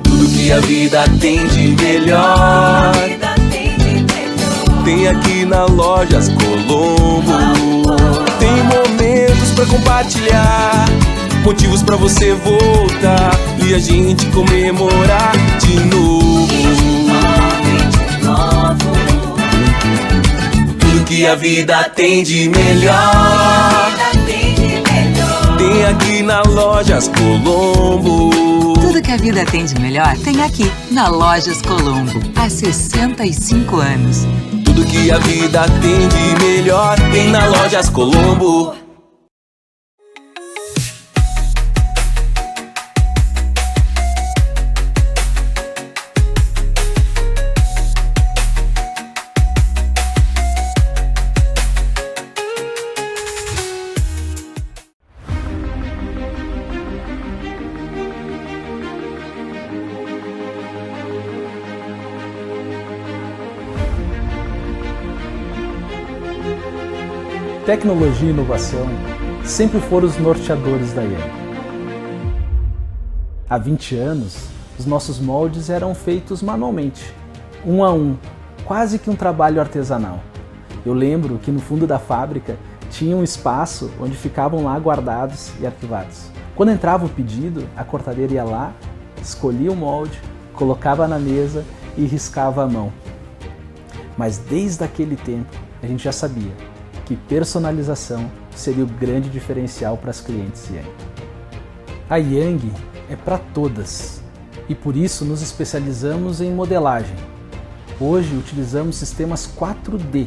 Tudo que a vida tem de melhor, tem aqui na Lojas Colombo. Tem momentos pra compartilhar, motivos pra você voltar e a gente comemorar de novo. Tudo que a vida tem de melhor, tem aqui na Lojas Colombo. Tudo que a vida tem de melhor tem aqui na Lojas Colombo, há 65 anos. Tudo que a vida tem de melhor tem na Lojas Colombo. Tecnologia e inovação sempre foram os norteadores da Yang. Há 20 anos, os nossos moldes eram feitos manualmente, um a um, quase que um trabalho artesanal. Eu lembro que no fundo da fábrica tinha um espaço onde ficavam lá guardados e arquivados. Quando entrava o pedido, a cortadeira ia lá, escolhia o molde, colocava na mesa e riscava à mão. Mas desde aquele tempo, a gente já sabia que personalização seria o grande diferencial para as clientes Yang. A Yang é para todas e por isso nos especializamos em modelagem. Hoje utilizamos sistemas 4D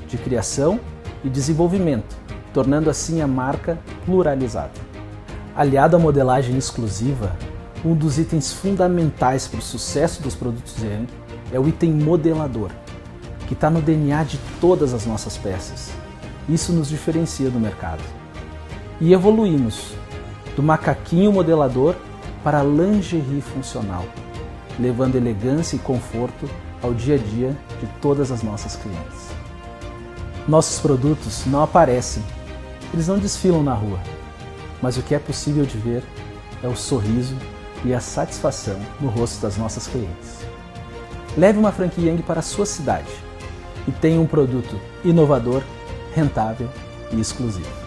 de criação e desenvolvimento, tornando assim a marca pluralizada. Aliado à modelagem exclusiva, um dos itens fundamentais para o sucesso dos produtos Yang é o item modelador, que está no DNA de todas as nossas peças. Isso nos diferencia do mercado. E evoluímos do macaquinho modelador para a lingerie funcional, levando elegância e conforto ao dia a dia de todas as nossas clientes. Nossos produtos não aparecem, eles não desfilam na rua, mas o que é possível de ver é o sorriso e a satisfação no rosto das nossas clientes. Leve uma franquia Yang para a sua cidade e tenha um produto inovador, rentável e exclusivo.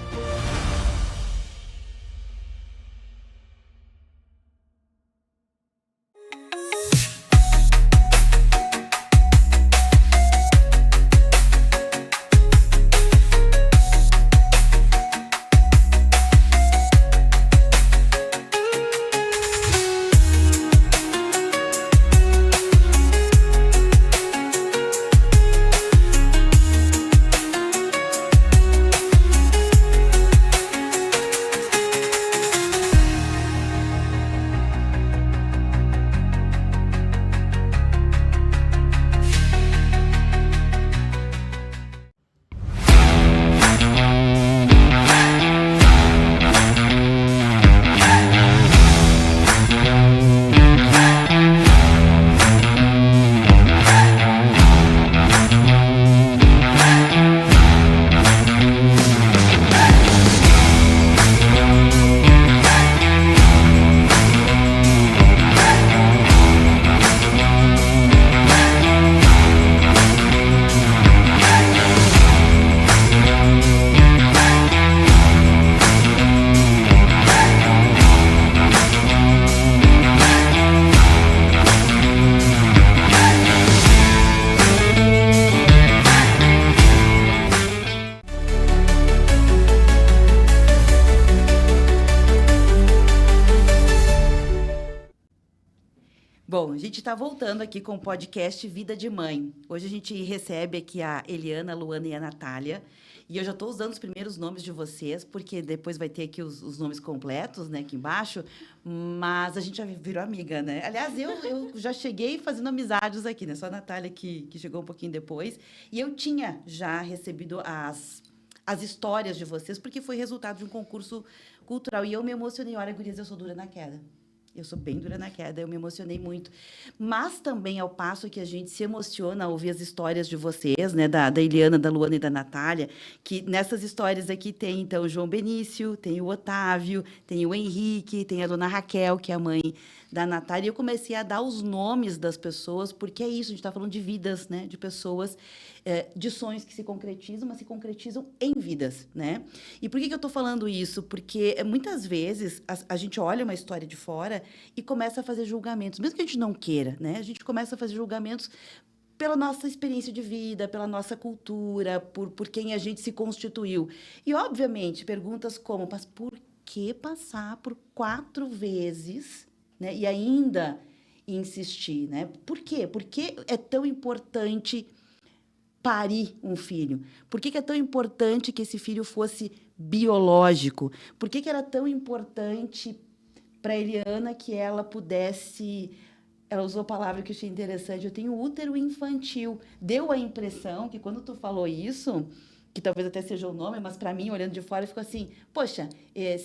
Bom, a gente está voltando aqui com o podcast Vida de Mãe. Hoje a gente recebe aqui a Eliana, a Luana e a Natália. E eu já estou usando os primeiros nomes de vocês, porque depois vai ter aqui os nomes completos, né, aqui embaixo. Mas a gente já virou amiga, né? Aliás, eu já cheguei fazendo amizades aqui, né? Só a Natália que chegou um pouquinho depois. E eu tinha já recebido as histórias de vocês, porque foi resultado de um concurso cultural. E eu me emocionei. Olha, gurias, eu sou dura na queda. Eu sou bem dura na queda, eu me emocionei muito. Mas também, ao passo que a gente se emociona ao ouvir as histórias de vocês, né, da Eliana, da Luana e da Natália, que nessas histórias aqui tem, então, o João Benício, tem o Otávio, tem o Henrique, tem a dona Raquel, que é a mãe da Natália, e eu comecei a dar os nomes das pessoas, porque é isso, a gente está falando de vidas, né, de pessoas, de sonhos que se concretizam, mas se concretizam em vidas, né? E por que eu estou falando isso? Porque muitas vezes a gente olha uma história de fora e começa a fazer julgamentos, mesmo que a gente não queira, né? A gente começa a fazer julgamentos pela nossa experiência de vida, pela nossa cultura, por quem a gente se constituiu. E, obviamente, perguntas como, mas por que passar por 4 vezes, né? E ainda insistir, né? Por quê? Por que é tão importante parir um filho? Por que é tão importante que esse filho fosse biológico? Por que era tão importante para a Eliana que ela pudesse... Ela usou a palavra que eu achei interessante, eu tenho útero infantil. Deu a impressão que, quando tu falou isso, que talvez até seja o nome, mas para mim, olhando de fora, ficou assim, poxa,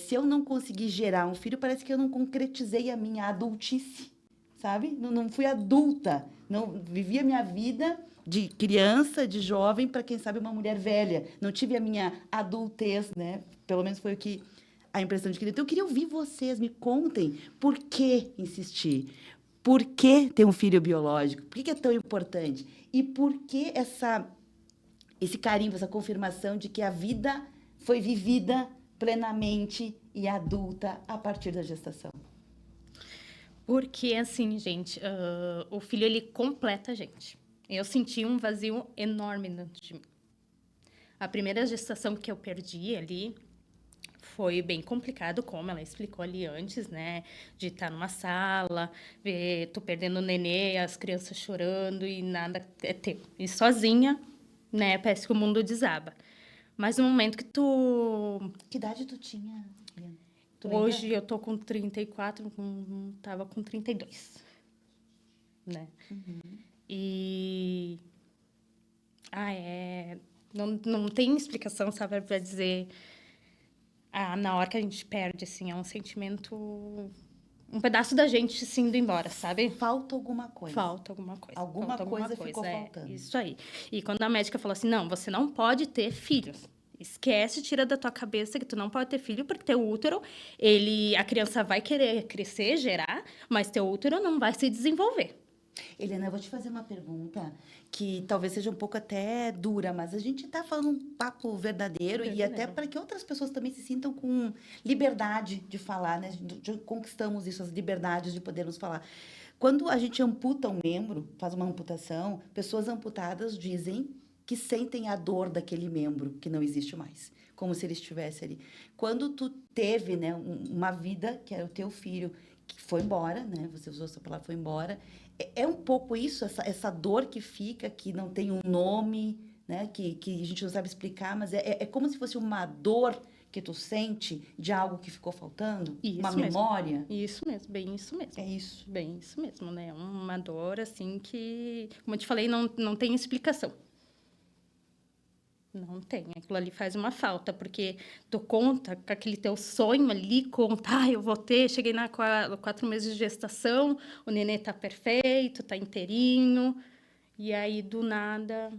se eu não conseguir gerar um filho, parece que eu não concretizei a minha adultice, sabe? Não fui adulta, não vivi a minha vida de criança, de jovem, para, quem sabe, uma mulher velha. Não tive a minha adultez, né? Pelo menos foi a impressão de que... Então, eu queria ouvir vocês, me contem por que insistir. Por que ter um filho biológico? Por que é tão importante? E por que esse carimbo, essa confirmação de que a vida foi vivida plenamente e adulta a partir da gestação? Porque, assim, gente, o filho, ele completa a gente. Eu senti um vazio enorme dentro de mim. A primeira gestação que eu perdi ali foi bem complicado, como ela explicou ali antes, né? De estar numa sala, ver tu perdendo o nenê, as crianças chorando e nada é teu. E sozinha, né? Parece que o mundo desaba. Mas no momento que tu... Que idade tu tinha? Hoje eu tô com 34, tava com 32, né? Uhum. E... Não tem explicação, sabe, para dizer... na hora que a gente perde, assim, é um sentimento... Um pedaço da gente se indo embora, sabe? Falta alguma coisa. Falta alguma coisa. Alguma coisa ficou faltando. Isso aí. E quando a médica falou assim, não, você não pode ter filhos. Esquece, tira da tua cabeça que tu não pode ter filho, porque teu útero, a criança vai querer crescer, gerar, mas teu útero não vai se desenvolver. Helena, eu vou te fazer uma pergunta que talvez seja um pouco até dura, mas a gente está falando um papo verdadeiro e até para que outras pessoas também se sintam com liberdade de falar, né? Conquistamos isso, as liberdades de podermos falar. Quando a gente amputa um membro, faz uma amputação, pessoas amputadas dizem que sentem a dor daquele membro que não existe mais, como se ele estivesse ali. Quando tu teve, né, uma vida, que era o teu filho, que foi embora, né? Você usou essa palavra, foi embora. É um pouco isso, essa dor que fica, que não tem um nome, né? Que a gente não sabe explicar, mas é como se fosse uma dor que tu sente de algo que ficou faltando? Isso uma mesmo. memória? Isso mesmo, bem isso mesmo. É isso. Bem isso mesmo, né? Uma dor, assim, que, como eu te falei, não tem explicação. Não tem. Aquilo ali faz uma falta, porque tu conta com aquele teu sonho ali, conta, eu vou ter, cheguei na 4 meses de gestação, o nenê tá perfeito, tá inteirinho, e aí, do nada...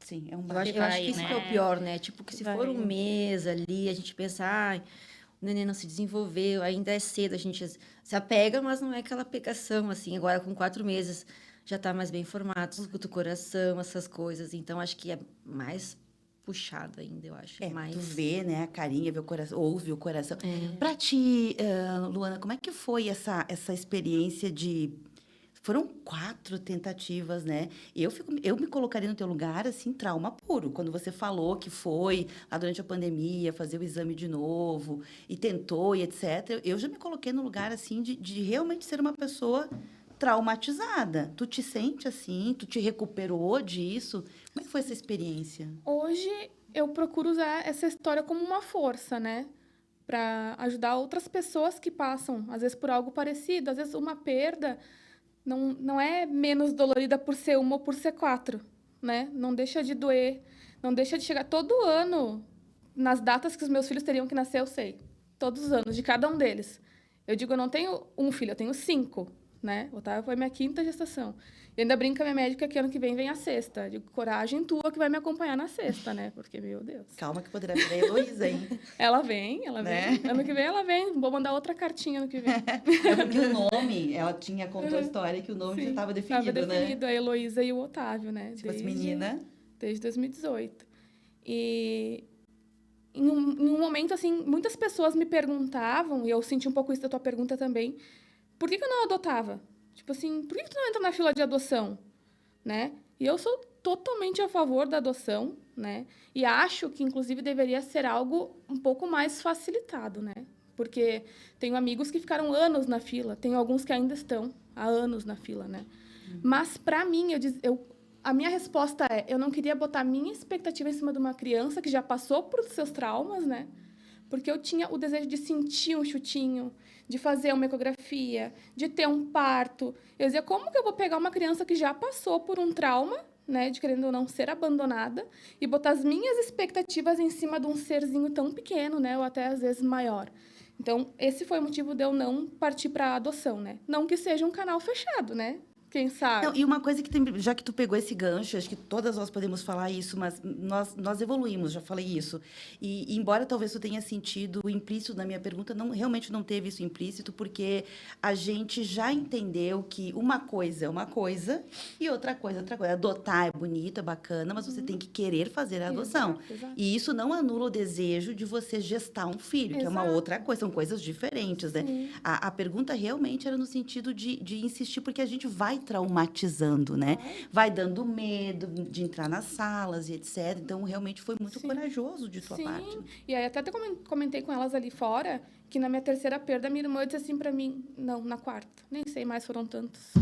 Sim, é um Eu acho que isso que é o pior, né? Tipo, que se for um mês ali, a gente pensa, ai, o neném não se desenvolveu, ainda é cedo, a gente se apega, mas não é aquela pegação, assim. Agora, com 4 meses, já tá mais bem formado, escuta o coração, essas coisas. Então, acho que é mais puxado ainda, eu acho. Mais... Tu vê, né, a carinha, vê o coração, ouve o coração. Pra ti, Luana, como é que foi essa experiência de... Foram 4 tentativas, né? Eu me colocaria no teu lugar, assim, trauma puro. Quando você falou que foi lá durante a pandemia fazer o exame de novo e tentou e etc., eu já me coloquei no lugar, assim, de realmente ser uma pessoa traumatizada. Tu te sente assim? Tu te recuperou disso? Como é que foi essa experiência? Hoje, eu procuro usar essa história como uma força, né? Para ajudar outras pessoas que passam, às vezes, por algo parecido. Às vezes, uma perda... Não é menos dolorida por ser 1 ou por ser 4, né? Não deixa de doer, não deixa de chegar todo ano, nas datas que os meus filhos teriam que nascer, eu sei. Todos os anos, de cada um deles. Eu digo, eu não tenho um filho, eu tenho 5, né? O Otávio foi minha 5ª gestação. E ainda brinco com a minha médica que ano que vem a 6ª. Digo, coragem tua que vai me acompanhar na 6ª, né? Porque, meu Deus. Calma que poderá vir a Heloísa, hein? Ela vem. Né? Ano que vem ela vem. Vou mandar outra cartinha ano que vem. É porque o nome, ela contou a história que o nome já estava definido, né? Estava definido, a Heloísa e o Otávio, né? Tipo, as meninas. Desde 2018. E em um momento, assim, muitas pessoas me perguntavam, e eu senti um pouco isso da tua pergunta também, por que eu não adotava? Tipo assim, por que tu não entra na fila de adoção? Né? E eu sou totalmente a favor da adoção, né? E acho que, inclusive, deveria ser algo um pouco mais facilitado, né? Porque tenho amigos que ficaram anos na fila, tenho alguns que ainda estão há anos na fila, né? Mas, para mim, a minha resposta é, eu não queria botar minha expectativa em cima de uma criança que já passou por seus traumas, né? Porque eu tinha o desejo de sentir um chutinho, de fazer uma ecografia, de ter um parto. Eu dizia, como que eu vou pegar uma criança que já passou por um trauma, né, de querendo ou não ser abandonada, e botar as minhas expectativas em cima de um serzinho tão pequeno, né, ou até às vezes maior. Então, esse foi o motivo de eu não partir para a adoção, né? Não que seja um canal fechado, né? Quem sabe? Não, e uma coisa que tem, já que tu pegou esse gancho, acho que todas nós podemos falar isso, mas nós evoluímos, já falei isso. E embora talvez tu tenha sentido implícito na minha pergunta, realmente não teve isso implícito, porque a gente já entendeu que uma coisa é uma coisa e outra coisa é outra coisa. Adotar é bonito, é bacana, mas você tem que querer fazer a adoção. Exato. E isso não anula o desejo de você gestar um filho, que é uma outra coisa, são coisas diferentes, né? A pergunta realmente era no sentido de insistir, porque a gente vai traumatizando, né? Vai dando medo de entrar nas salas e etc. Então, realmente foi muito corajoso de tua parte. E aí até comentei com elas ali fora que na minha 3ª perda, a minha irmã disse assim pra mim... Não, na 4ª. Nem sei mais, foram tantos.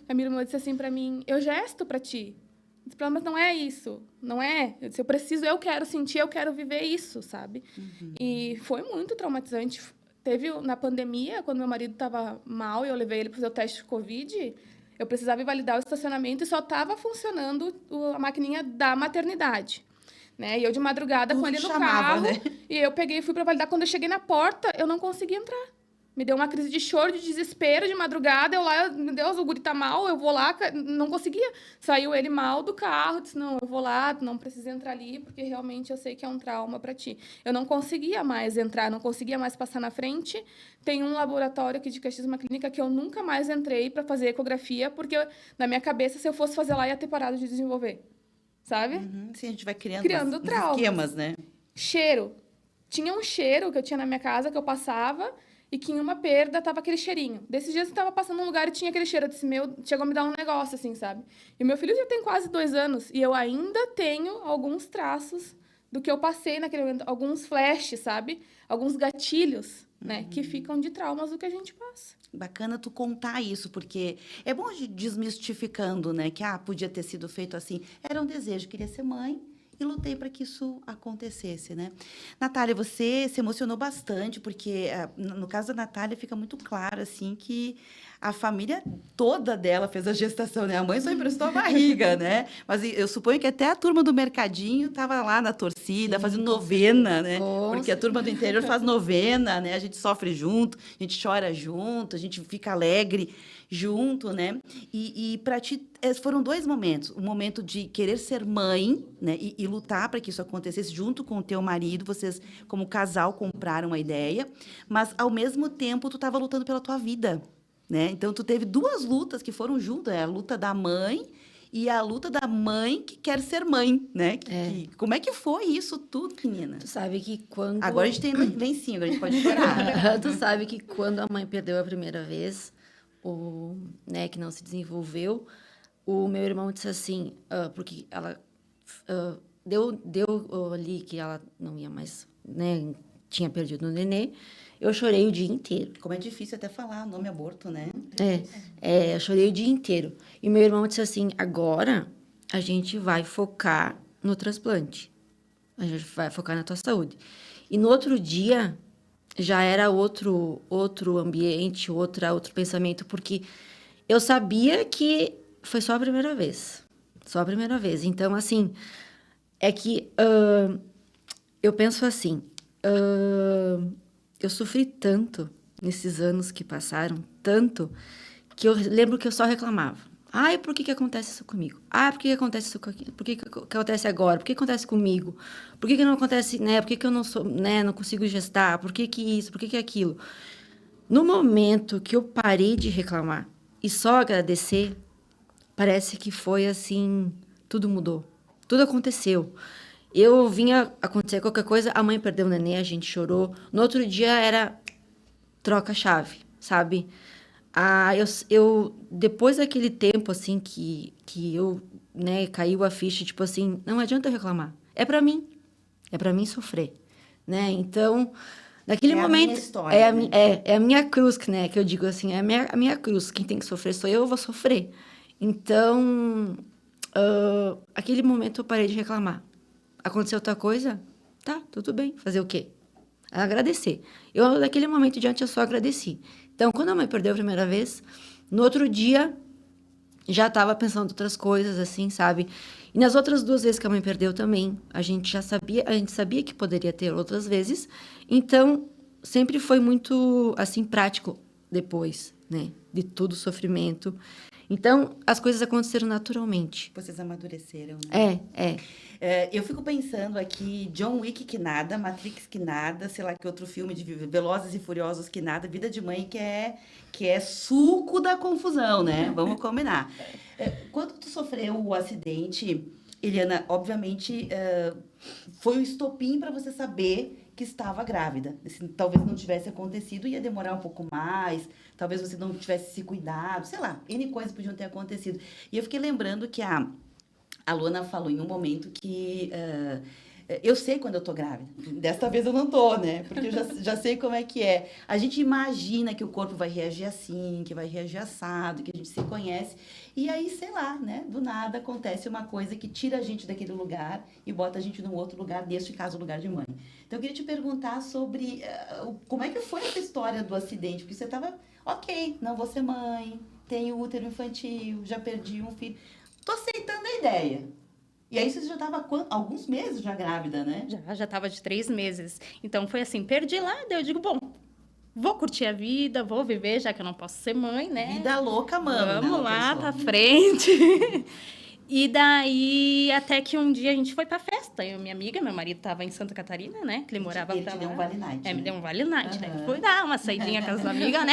A minha irmã disse assim pra mim, eu gesto pra ti. Eu disse, mas não é isso. Não é. Eu disse, eu quero sentir, eu quero viver isso, sabe? E foi muito traumatizante. Teve, na pandemia, quando meu marido estava mal e eu levei ele para fazer o teste de Covid... Eu precisava validar o estacionamento e só estava funcionando a maquininha da maternidade. Né? E eu de madrugada com ele no carro. Né? E eu peguei e fui para validar. Quando eu cheguei na porta, eu não consegui entrar. Me deu uma crise de choro, de desespero, de madrugada. Eu lá, meu Deus, o guri tá mal, eu vou lá. Não conseguia. Saiu ele mal do carro, disse, não, eu vou lá, tu não precisa entrar ali, porque realmente eu sei que é um trauma para ti. Eu não conseguia mais entrar, não conseguia mais passar na frente. Tem um laboratório aqui de Caxias, uma clínica, que eu nunca mais entrei para fazer ecografia, porque na minha cabeça, se eu fosse fazer lá, ia ter parado de desenvolver. Sabe? Sim, a gente vai criando uns traumas. esquemas, né? Cheiro. Tinha um cheiro que eu tinha na minha casa, que eu passava, e que em uma perda tava aquele cheirinho. Desses dias eu tava passando num lugar e tinha aquele cheiro. Eu disse, chegou a me dar um negócio, assim, sabe? E o meu filho já tem quase 2 anos, e eu ainda tenho alguns traços do que eu passei naquele momento, alguns flashes, sabe? Alguns gatilhos, né? Que ficam de traumas do que a gente passa. Bacana tu contar isso, porque é bom ir desmistificando, né? Que, podia ter sido feito assim. Era um desejo, queria ser mãe, e lutei para que isso acontecesse, né? Natália, você se emocionou bastante, porque no caso da Natália fica muito claro, assim, que a família toda dela fez a gestação, né? A mãe só emprestou a barriga, né? Mas eu suponho que até a turma do mercadinho estava lá na torcida, fazendo novena, né? Porque a turma do interior faz novena, né? A gente sofre junto, a gente chora junto, a gente fica alegre junto, né? E para ti foram 2 momentos. O momento de querer ser mãe, né? E lutar para que isso acontecesse junto com o teu marido. Vocês, como casal, compraram a ideia. Mas, ao mesmo tempo, tu estava lutando pela tua vida, né? Então, tu teve 2 lutas que foram juntas. A luta da mãe e a luta da mãe que quer ser mãe, né? Como é que foi isso tudo, menina? Tu sabe que quando... Agora a gente tem lencinho, agora a gente pode chorar. Tu sabe que quando a mãe perdeu a primeira vez, né, que não se desenvolveu, o meu irmão disse assim, porque ela deu ali que ela não ia mais, né, tinha perdido o nenê, eu chorei o dia inteiro. Como é difícil até falar o nome aborto, né? Eu chorei o dia inteiro. E meu irmão disse assim, agora a gente vai focar no transplante. A gente vai focar na tua saúde. E no outro dia já era outro ambiente, outro pensamento, porque eu sabia que foi só a primeira vez. Só a primeira vez. Então, assim, é que eu penso assim, eu sofri tanto nesses anos que passaram, tanto, que eu lembro que eu só reclamava. Ai, por que acontece isso comigo? Ai, por que acontece isso comigo? Por que acontece agora? Por que acontece comigo? Por que não acontece, né? Por que eu não sou, né? Não consigo gestar? Por que isso? Por que aquilo? No momento que eu parei de reclamar e só agradecer, parece que foi assim, tudo mudou. Tudo aconteceu. Eu vinha acontecer qualquer coisa, a mãe perdeu o neném, a gente chorou. No outro dia era troca a chave, sabe? Eu depois daquele tempo, assim, que eu, né, caiu a ficha, tipo assim, não adianta eu reclamar. É pra mim sofrer, né? Então, naquele momento... A minha história, né? É a minha cruz, né, que eu digo assim, é a minha cruz. Quem tem que sofrer sou eu vou sofrer. Então, aquele momento eu parei de reclamar. Aconteceu outra coisa? Tá, tudo bem. Fazer o quê? Agradecer. Eu, daquele momento em diante, eu só agradeci. Então, quando a mãe perdeu a primeira vez, no outro dia, já estava pensando em outras coisas, assim, sabe? E nas outras 2 vezes que a mãe perdeu também, a gente sabia que poderia ter outras vezes. Então, sempre foi muito, assim, prático depois, né? De todo o sofrimento. Então, as coisas aconteceram naturalmente. Vocês amadureceram, né? É. Eu fico pensando aqui, John Wick que nada, Matrix que nada, sei lá que outro filme de Velozes e Furiosos que nada, Vida de Mãe que é suco da confusão, né? Vamos combinar. Quando tu sofreu o acidente, Eliana, obviamente, foi o estopim para você saber que estava grávida. Assim, talvez não tivesse acontecido, ia demorar um pouco mais, talvez você não tivesse se cuidado, sei lá, N coisas podiam ter acontecido. E eu fiquei lembrando que a Luana falou em um momento que eu sei quando eu tô grávida. Desta vez eu não tô, né? Porque eu já sei como é que é. A gente imagina que o corpo vai reagir assim, que vai reagir assado, que a gente se conhece. E aí, sei lá, né? Do nada acontece uma coisa que tira a gente daquele lugar e bota a gente num outro lugar, neste caso, o lugar de mãe. Então, eu queria te perguntar sobre como é que foi essa história do acidente? Porque você tava, ok, não vou ser mãe, tenho útero infantil, já perdi um filho. Tô aceitando a ideia. E aí você já estava alguns meses já grávida, né? Já estava de 3 meses. Então, foi assim, perdi lá, daí eu digo, bom, vou curtir a vida, vou viver, já que eu não posso ser mãe, né? Vida louca, mano. Vamos lá pra frente. E daí, até que um dia a gente foi pra festa. Eu e minha amiga, meu marido tava em Santa Catarina, né? Que ele morava Ele pra te lá. deu um Vale Night, É, me né? deu um Vale Night, né? Fui dar uma saidinha com as amigas, né?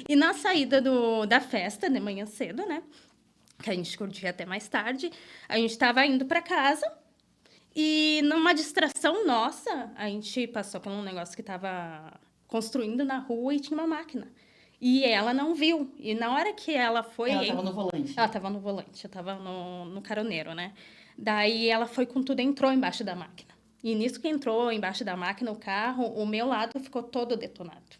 E na saída da festa, de manhã cedo, né? Que a gente curtia até mais tarde, a gente tava indo pra casa e numa distração nossa, a gente passou por um negócio que tava construindo na rua e tinha uma máquina. E ela não viu. E na hora que ela foi... Ela tava no volante. Ela tava no volante, eu tava no caroneiro, né? Daí ela foi com tudo e entrou embaixo da máquina. E nisso que entrou embaixo da máquina, o carro, o meu lado ficou todo detonado.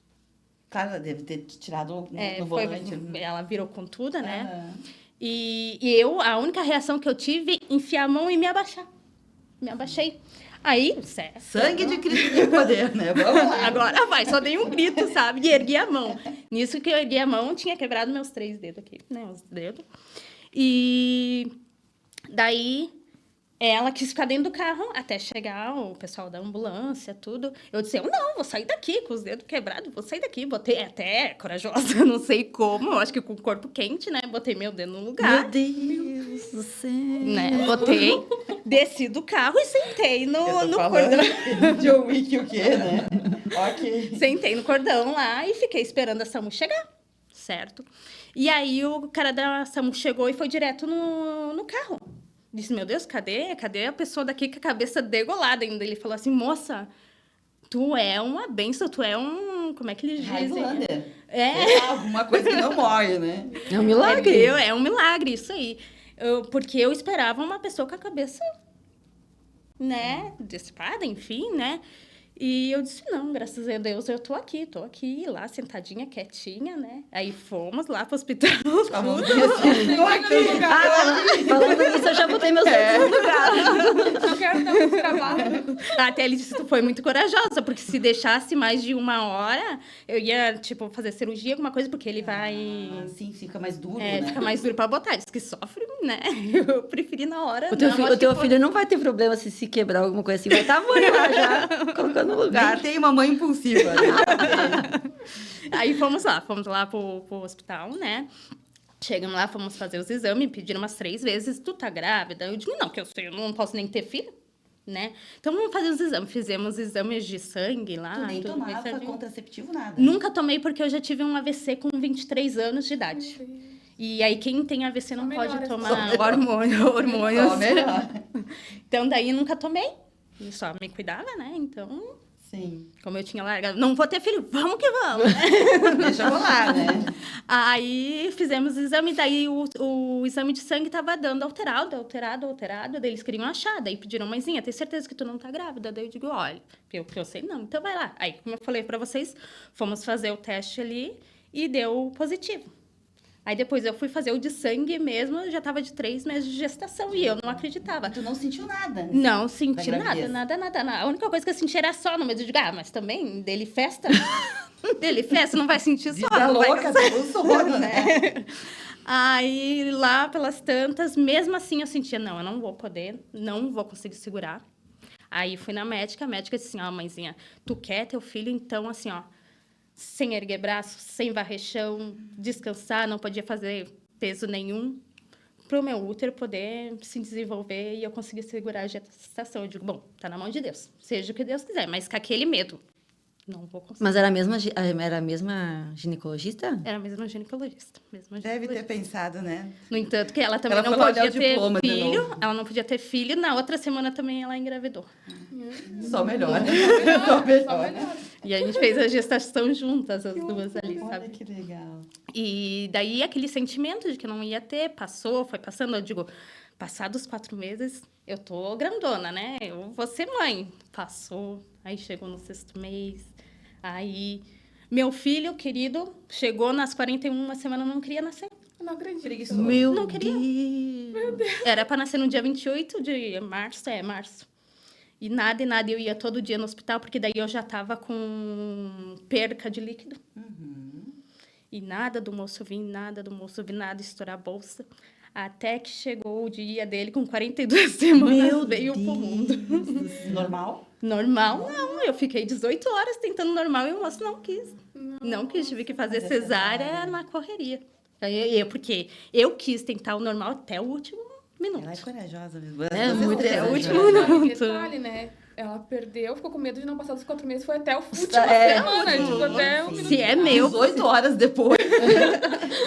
Cara, deve ter tirado no Foi, volante. ela virou com tudo, né? Aham. E a única reação que eu tive, enfiar a mão e me abaixar. Me abaixei. Aí, certo. Sangue de Cristo tem poder, né? Vamos lá. Agora vai, só dei um grito, sabe? E ergui a mão. Nisso que eu ergui a mão, tinha quebrado meus 3 dedos aqui, né? Os dedos. E daí, ela quis ficar dentro do carro até chegar o pessoal da ambulância, tudo. Eu disse, eu não, vou sair daqui com os dedos quebrados, vou sair daqui. Botei até corajosa, não sei como, eu acho que com o corpo quente, né? Botei meu dedo no lugar. Meu Deus do céu. Né? Botei, desci do carro e sentei Eu no tô falando cordão. John Wick o quê, né? Ok. Sentei no cordão lá e fiquei esperando a SAMU chegar, certo? E aí o cara da SAMU chegou e foi direto no carro. Disse, meu Deus, cadê a pessoa daqui com a cabeça degolada ainda? Ele falou assim, moça, tu é uma benção, tu é um... Como é que eles dizem? Highlander. É. Alguma coisa que não morre, né? É um milagre. É um milagre, isso aí. Porque eu esperava uma pessoa com a cabeça, né, dissipada, enfim, né? E eu disse, não, graças a Deus, eu tô aqui lá, sentadinha, quietinha, né? Aí fomos lá pro hospital. Falando assim, Falando nisso, eu já botei meus dedos no lugar. Não quero dar muito trabalho. Até ele disse, tu foi muito corajosa, porque se deixasse mais de 1 hora, eu ia, tipo, fazer cirurgia, alguma coisa, porque ele vai... Sim, fica mais duro, É, né? fica mais duro pra botar. Diz que sofre, né? Eu preferi na hora. O teu, não, filho, acho o teu que foi- filho não vai ter problema se quebrar alguma coisa assim. Vai estar mãe lá já, colocando no lugar. Nem tem uma mãe impulsiva, né? Aí fomos lá pro hospital, né? Chegamos lá, fomos fazer os exames, pediram umas 3 vezes, tu tá grávida? Eu digo, não, que eu sei, eu não posso nem ter filho, né? Então vamos fazer os exames. Fizemos exames de sangue lá. Tu nem tudo tomava certinho. contraceptivo, nada. Nunca tomei porque eu já tive um AVC com 23 anos de idade. E aí quem tem AVC não Só pode melhora, tomar só hormônios. Só melhor. Então daí nunca tomei. E só me cuidava, né? Então, Sim. como eu tinha largado, não vou ter filho, vamos que vamos. Deixa rolar, né? Aí fizemos o exame, daí o exame de sangue tava dando alterado, daí eles queriam achar, daí pediram, mãezinha, tem certeza que tu não tá grávida? Daí eu digo, olha, que eu sei não, então vai lá. Aí, como eu falei pra vocês, fomos fazer o teste ali e deu positivo. Aí depois eu fui fazer o de sangue mesmo, eu já tava de 3 meses de gestação e eu não acreditava. Tu não sentiu nada, né? Não senti Da gravidez. nada. A única coisa que eu senti era só no medo de mas também dele festa. Dele festa, não vai sentir só. Vida não vai louca, cansar. pelo sono, né? Aí, lá pelas tantas, mesmo assim eu sentia, não, eu não vou poder, não vou conseguir segurar. Aí fui na médica, a médica disse assim, ó, mãezinha, tu quer teu filho, então, assim, ó, sem erguer braço, sem varrer chão, descansar, não podia fazer peso nenhum, para o meu útero poder se desenvolver e eu conseguir segurar a gestação. Eu digo, bom, tá na mão de Deus, seja o que Deus quiser, mas com aquele medo, não vou conseguir. Mas era a mesma ginecologista? Era a mesma ginecologista. Deve ter pensado, né? No entanto, que ela também Ela não foi lá olhar podia o ter diploma de filho. novo. Ela não podia ter filho. Na outra semana também ela engravidou. Só melhor. Só melhor. E a gente fez a gestação juntas, as duas ali, Olha sabe? que legal. E daí aquele sentimento de que não ia ter, passou, foi passando. Eu digo, passados 4 meses, eu tô grandona, né? Eu vou ser mãe. Passou, aí chegou no 6º mês. Aí, meu filho querido chegou nas 41 semanas, não queria nascer. Eu não acredito. Preguiçoso. Meu Não queria. Deus. Era para nascer no dia 28 de março. E nada, eu ia todo dia no hospital, porque daí eu já estava com perca de líquido. E nada do moço vir, nada, estourar a bolsa. Até que chegou o dia dele com 42 semanas, Meu veio pro mundo. Normal? Normal, não. Eu fiquei 18 horas tentando normal e o moço não quis. Não quis, tive que fazer cesárea na correria. Porque eu quis tentar o normal até o último minuto. Ela é corajosa mesmo. Muito Até o corajosa. último Não, e minuto. detalhe, né? Ela perdeu, ficou com medo de não passar dos 4 meses, foi até a última É, semana, tipo, até o minuto. Se é meu, 18 horas depois.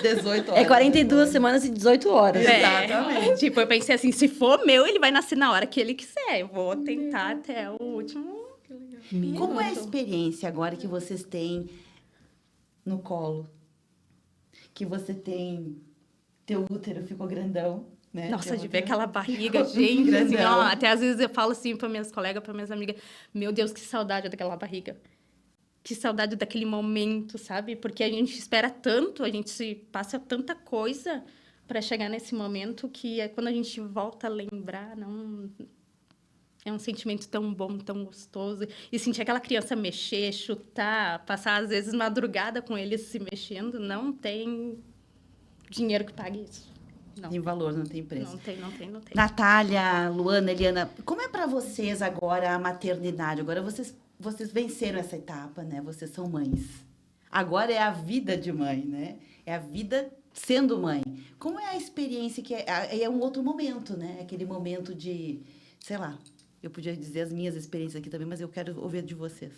18 horas. É 42 semanas e 18 horas. Exatamente. Tipo, eu pensei assim, se for meu, ele vai nascer na hora que ele quiser. Eu vou tentar até o último. Como é a experiência agora que vocês têm no colo? Que você tem... Teu útero ficou grandão, né? Nossa, Teu de ver útero aquela barriga, ficou gente, assim, grandão. ó, até às vezes eu falo assim para minhas colegas, para minhas amigas, meu Deus, que saudade daquela barriga. Que saudade daquele momento, sabe? Porque a gente espera tanto, a gente se passa tanta coisa para chegar nesse momento que é quando a gente volta a lembrar, não é um sentimento tão bom, tão gostoso. E sentir aquela criança mexer, chutar, passar às vezes madrugada com eles se mexendo, não tem dinheiro que pague isso. Não. Tem valor, não tem preço. Não tem. Natália, Luana, Eliana, como é para vocês agora a maternidade? Agora vocês venceram essa etapa, né? Vocês são mães. Agora é a vida de mãe, né? É a vida sendo mãe. Como é a experiência que é um outro momento, né? Aquele momento de, sei lá, eu podia dizer as minhas experiências aqui também, mas eu quero ouvir de vocês.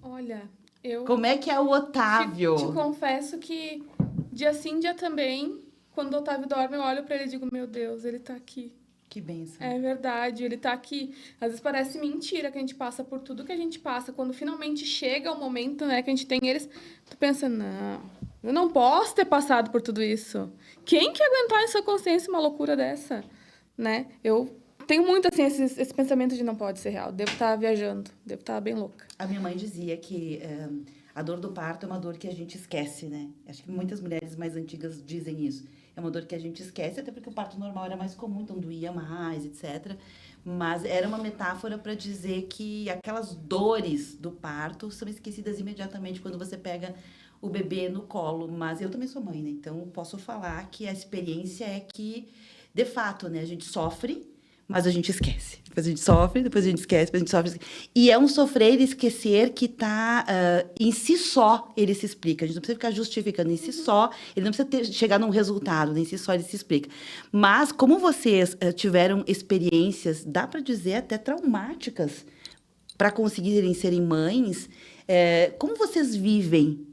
Olha, eu Como é que é o Otávio? te confesso que dia sim, dia também, quando o Otávio dorme, eu olho pra ele e digo, meu Deus, ele tá aqui. Que bênção. É verdade, ele tá aqui. Às vezes parece mentira que a gente passa por tudo que a gente passa. Quando finalmente chega o momento, né, que a gente tem eles, tu pensa, não, eu não posso ter passado por tudo isso. Quem que aguentar em sua consciência uma loucura dessa? Né? Eu tenho muito, assim, esse pensamento de não pode ser real. Devo estar viajando, devo estar bem louca. A minha mãe dizia que a dor do parto é uma dor que a gente esquece, né? Acho que muitas mulheres mais antigas dizem isso. É uma dor que a gente esquece, até porque o parto normal era mais comum, então doía mais, etc. Mas era uma metáfora para dizer que aquelas dores do parto são esquecidas imediatamente quando você pega o bebê no colo. Mas eu também sou mãe, né? Então posso falar que a experiência é que, de fato, né, a gente sofre, mas a gente esquece. Depois a gente sofre, depois a gente esquece, depois a gente sofre. E é um sofrer e esquecer que está em si só, ele se explica. A gente não precisa ficar justificando em si só, ele não precisa chegar num resultado, em si só ele se explica. Mas, como vocês tiveram experiências, dá para dizer até traumáticas, para conseguirem serem mães, como vocês vivem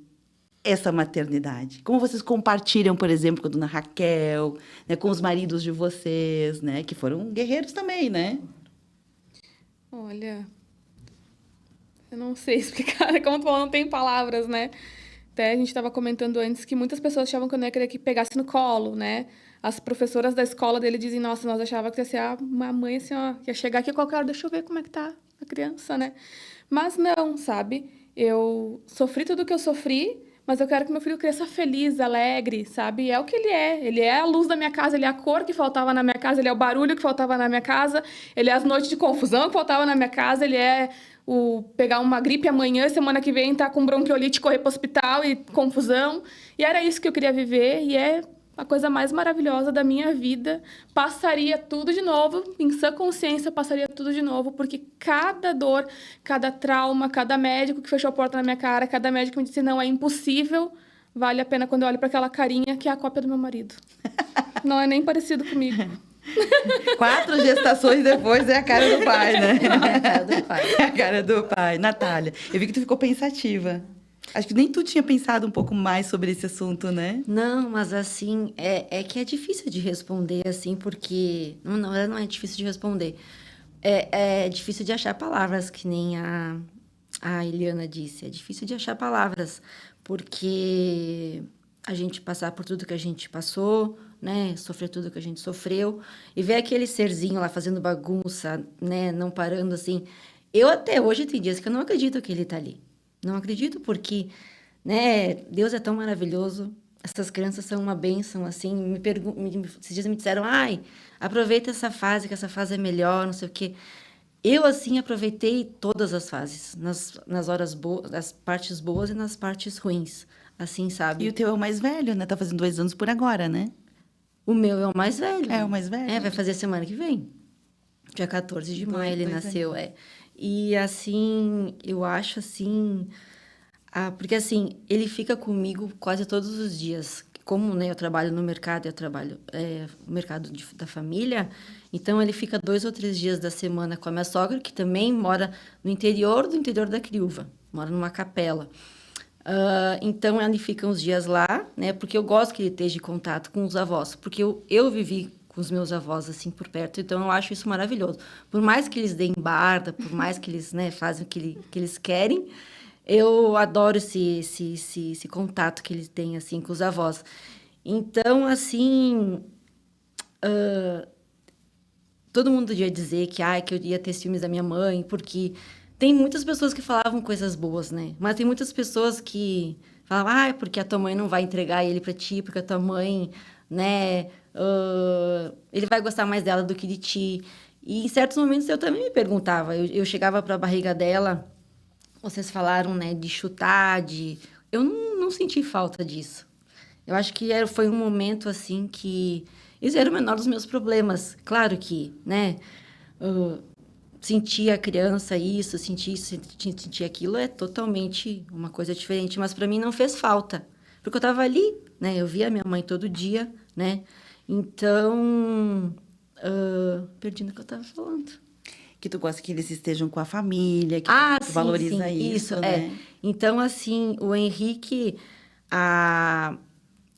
essa maternidade? Como vocês compartilham, por exemplo, com a dona Raquel, né, com os maridos de vocês, né, que foram guerreiros também, né? Olha, eu não sei explicar, como tu falou, não tem palavras, né? Até a gente estava comentando antes que muitas pessoas achavam que eu não ia querer que pegasse no colo, né? As professoras da escola dele dizem, nossa, nós achávamos que ia ser uma mãe assim, ó, que ia chegar aqui a qualquer hora, deixa eu ver como é que tá a criança, né? Mas não, sabe? Eu sofri tudo o que eu sofri, mas eu quero que meu filho cresça feliz, alegre, sabe? É o que ele é. Ele é a luz da minha casa, ele é a cor que faltava na minha casa, ele é o barulho que faltava na minha casa, ele é as noites de confusão que faltava na minha casa, ele é o pegar uma gripe amanhã, semana que vem tá com bronquiolite, correr pro hospital e confusão. E era isso que eu queria viver e é a coisa mais maravilhosa da minha vida. Passaria tudo de novo, em sã consciência, passaria tudo de novo, porque cada dor, cada trauma, cada médico que fechou a porta na minha cara, cada médico que me disse, não, é impossível, vale a pena quando eu olho para aquela carinha que é a cópia do meu marido. Não é nem parecido comigo. 4 gestações depois é a cara do pai, né? É a cara do pai. É a cara do pai. Natália, eu vi que tu ficou pensativa. Acho que nem tu tinha pensado um pouco mais sobre esse assunto, né? Não, mas assim, é que é difícil de responder, assim, porque... Não é difícil de responder. É difícil de achar palavras, que nem a Eliana disse. É difícil de achar palavras, porque a gente passar por tudo que a gente passou, né? Sofrer tudo que a gente sofreu. E ver aquele serzinho lá fazendo bagunça, né? Não parando, assim. Eu até hoje tem dias que eu não acredito que ele tá ali. Não acredito porque, né, Deus é tão maravilhoso, essas crianças são uma bênção, assim, esses dias me disseram, ai, aproveita essa fase, que essa fase é melhor, não sei o quê. Eu, assim, aproveitei todas as fases, nas horas boas, nas partes boas e nas partes ruins, assim, sabe? E o teu é o mais velho, né? Tá fazendo 2 anos por agora, né? O meu é o mais velho. É o mais velho? Vai fazer semana que vem. Dia 14 de maio ele nasceu, E, assim, eu acho, assim... porque, assim, ele fica comigo quase todos os dias. Como, né, eu trabalho no mercado, eu trabalho no mercado da família, então ele fica 2 ou 3 dias da semana com a minha sogra, que também mora no interior do interior da Criúva, mora numa capela. Então, ele fica uns dias lá, né, porque eu gosto que ele esteja em contato com os avós, porque eu vivi com os meus avós, assim, por perto, então eu acho isso maravilhoso. Por mais que eles deem barda, por mais que eles, né, fazem o que eles querem, eu adoro esse contato que ele tem, assim, com os avós. Então, assim, todo mundo ia dizer que eu ia ter ciúmes da minha mãe, porque tem muitas pessoas que falavam coisas boas, né? Mas tem muitas pessoas que falavam, porque a tua mãe não vai entregar ele pra ti, porque a tua mãe, né, ele vai gostar mais dela do que de ti. E em certos momentos eu também me perguntava, eu chegava pra barriga dela... Vocês falaram, né, de chutar, Eu não senti falta disso. Eu acho que foi um momento, assim, que... Isso era o menor dos meus problemas. Claro que, né, sentir a criança isso, sentir aquilo é totalmente uma coisa diferente. Mas, para mim, não fez falta. Porque eu estava ali, né, eu via minha mãe todo dia, né. Então, perdi no que eu estava falando. Que tu gosta que eles estejam com a família, que tu sim, valoriza sim, isso, né? Então, assim, o Henrique,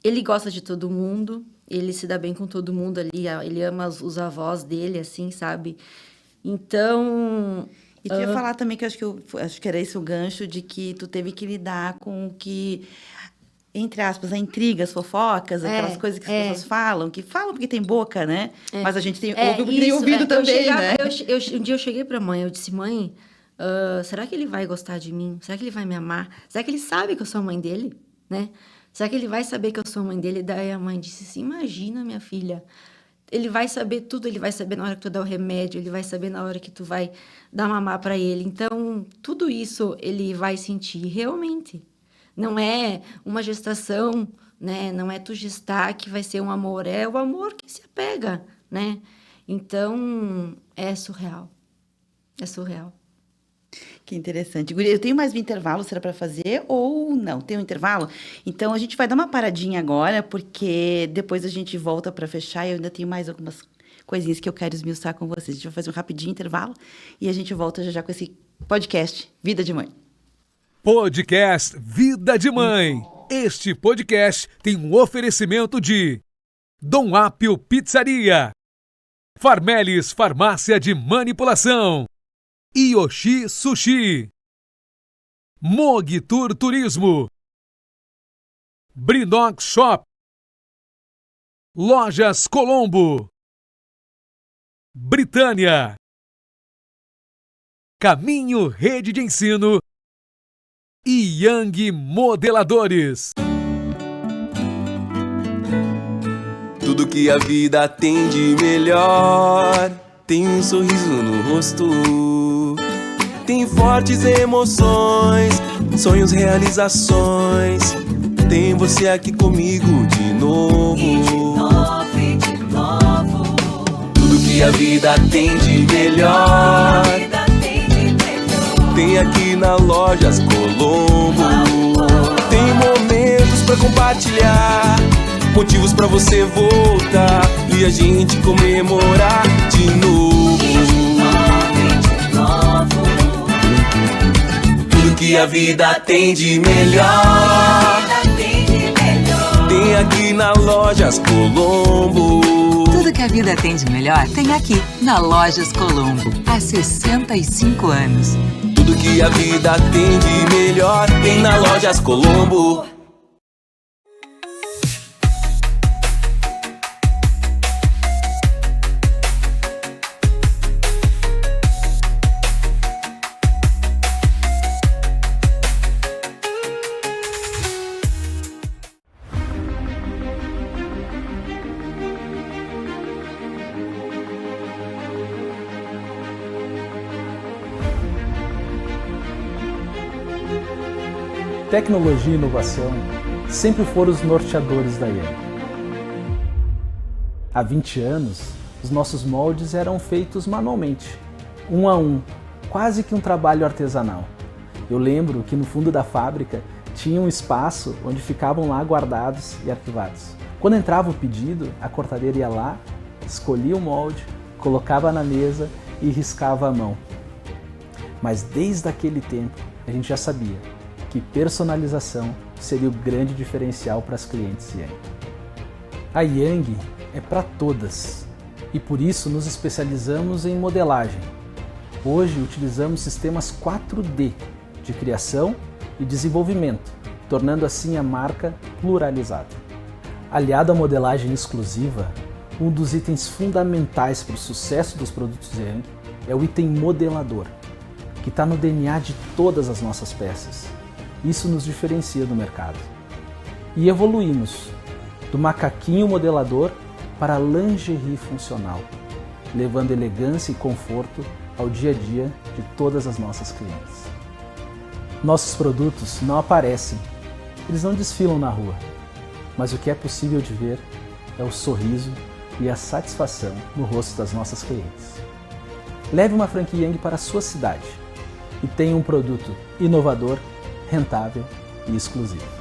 ele gosta de todo mundo, ele se dá bem com todo mundo ali, ele ama os avós dele, assim, sabe? Então... E tu ia falar também que acho que era esse o gancho de que tu teve que lidar com o que... entre aspas, a intriga, as fofocas, aquelas coisas que as pessoas falam porque tem boca, né? Mas a gente ouve porque tem ouvido também, né? Um dia eu cheguei pra mãe, eu disse, mãe, será que ele vai gostar de mim? Será que ele vai me amar? Será que ele sabe que eu sou a mãe dele? Né? Será que ele vai saber que eu sou a mãe dele? Daí a mãe disse assim, imagina, minha filha, ele vai saber tudo, ele vai saber na hora que tu dá o remédio, ele vai saber na hora que tu vai dar mamar pra ele. Então, tudo isso ele vai sentir realmente. Não é uma gestação, né? Não é tu gestar que vai ser um amor, é o amor que se apega, né? Então, é surreal. É surreal. Que interessante. Guria, eu tenho mais um intervalo, será para fazer ou não? Tem um intervalo? Então, a gente vai dar uma paradinha agora, porque depois a gente volta para fechar e eu ainda tenho mais algumas coisinhas que eu quero esmiuçar com vocês. A gente vai fazer um rapidinho intervalo e a gente volta já com esse podcast Vida de Mãe. Podcast Vida de Mãe. Este podcast tem um oferecimento de Dom Apio Pizzaria, Farmelis Farmácia de Manipulação, Yoshi Sushi, Mog Tour Turismo, Brinox Shop, Lojas Colombo, Britânia, Caminho Rede de Ensino e Yang Modeladores. Tudo que a vida tem de melhor tem um sorriso no rosto, tem fortes emoções, sonhos, realizações. Tem você aqui comigo de novo. Tudo que a vida tem de melhor tem aqui na Lojas Colombo. Tem momentos pra compartilhar, motivos pra você voltar e a gente comemorar de novo. Tudo que a vida tem de melhor tem aqui na Lojas Colombo. Tudo que a vida tem de melhor tem aqui na Lojas Colombo. Há 65 anos. Tudo que a vida tem de melhor tem na Lojas Colombo. Tecnologia e inovação sempre foram os norteadores da IEM. Há 20 anos, os nossos moldes eram feitos manualmente, um a um, quase que um trabalho artesanal. Eu lembro que no fundo da fábrica tinha um espaço onde ficavam lá guardados e arquivados. Quando entrava o pedido, a cortadeira ia lá, escolhia o molde, colocava na mesa e riscava à mão. Mas desde aquele tempo, a gente já sabia que personalização seria o grande diferencial para as clientes Yang. A Yang é para todas e por isso nos especializamos em modelagem. Hoje utilizamos sistemas 4D de criação e desenvolvimento, tornando assim a marca pluralizada. Aliado à modelagem exclusiva, um dos itens fundamentais para o sucesso dos produtos Yang é o item modelador, que está no DNA de todas as nossas peças. Isso nos diferencia do mercado. E evoluímos do macaquinho modelador para a lingerie funcional, levando elegância e conforto ao dia a dia de todas as nossas clientes. Nossos produtos não aparecem, eles não desfilam na rua, mas o que é possível de ver é o sorriso e a satisfação no rosto das nossas clientes. Leve uma franquia Yang para a sua cidade e tenha um produto inovador, rentável e exclusivo.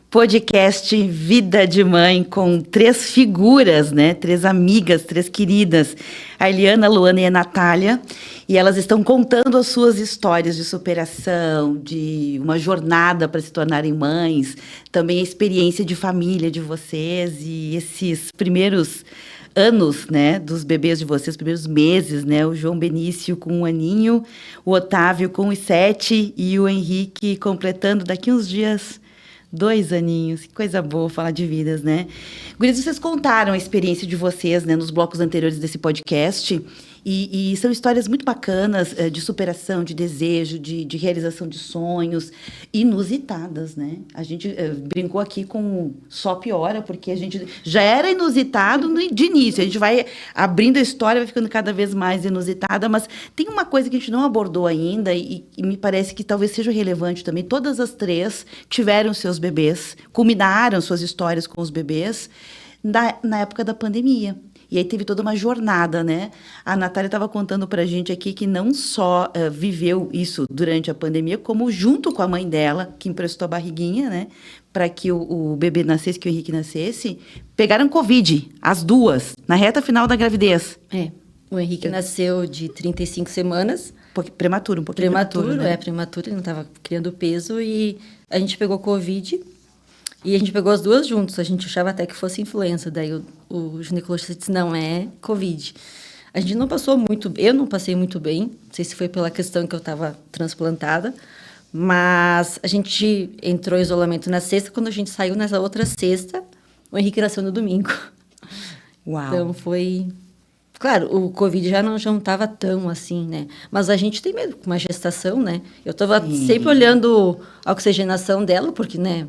Podcast Vida de Mãe com 3 figuras, né? 3 amigas, 3 queridas, a Eliana, a Luana e a Natália, e elas estão contando as suas histórias de superação, de uma jornada para se tornarem mães, também a experiência de família de vocês e esses primeiros anos, né, dos bebês de vocês, os primeiros meses, né, o João Benício com 1 aninho, o Otávio com os 7 e o Henrique completando daqui uns dias 2 aninhos. Que coisa boa falar de vidas, né? Gurias, vocês contaram a experiência de vocês, né, nos blocos anteriores desse podcast. E são histórias muito bacanas de superação, de desejo, de realização de sonhos, inusitadas, né? A gente brincou aqui com só piora, porque a gente já era inusitado de início. A gente vai abrindo a história, vai ficando cada vez mais inusitada, mas tem uma coisa que a gente não abordou ainda e me parece que talvez seja relevante também. Todas as 3 tiveram seus bebês, culminaram suas histórias com os bebês na época da pandemia. E aí teve toda uma jornada, né? A Natália estava contando para a gente aqui que não só viveu isso durante a pandemia, como junto com a mãe dela, que emprestou a barriguinha, né? Para que o bebê nascesse, que o Henrique nascesse, pegaram Covid, as 2, na reta final da gravidez. O Henrique nasceu de 35 semanas. Prematuro, um pouquinho prematuro, né? Prematuro, ele não estava criando peso e a gente pegou Covid. E a gente pegou as 2 juntos, a gente achava até que fosse influenza. Daí o ginecologista disse, não, é Covid. A gente não passou muito, eu não passei muito bem, não sei se foi pela questão que eu estava transplantada, mas a gente entrou em isolamento na sexta, quando a gente saiu nessa outra sexta, o Henrique nasceu no domingo. Uau! Então foi Claro, o Covid já não estava tão assim, né? Mas a gente tem medo com uma gestação, né? Eu estava sempre olhando a oxigenação dela, porque, né?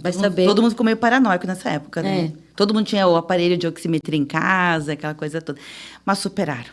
Vai saber. Todo mundo ficou meio paranoico nessa época, né? É. Todo mundo tinha o aparelho de oximetria em casa, aquela coisa toda. Mas superaram.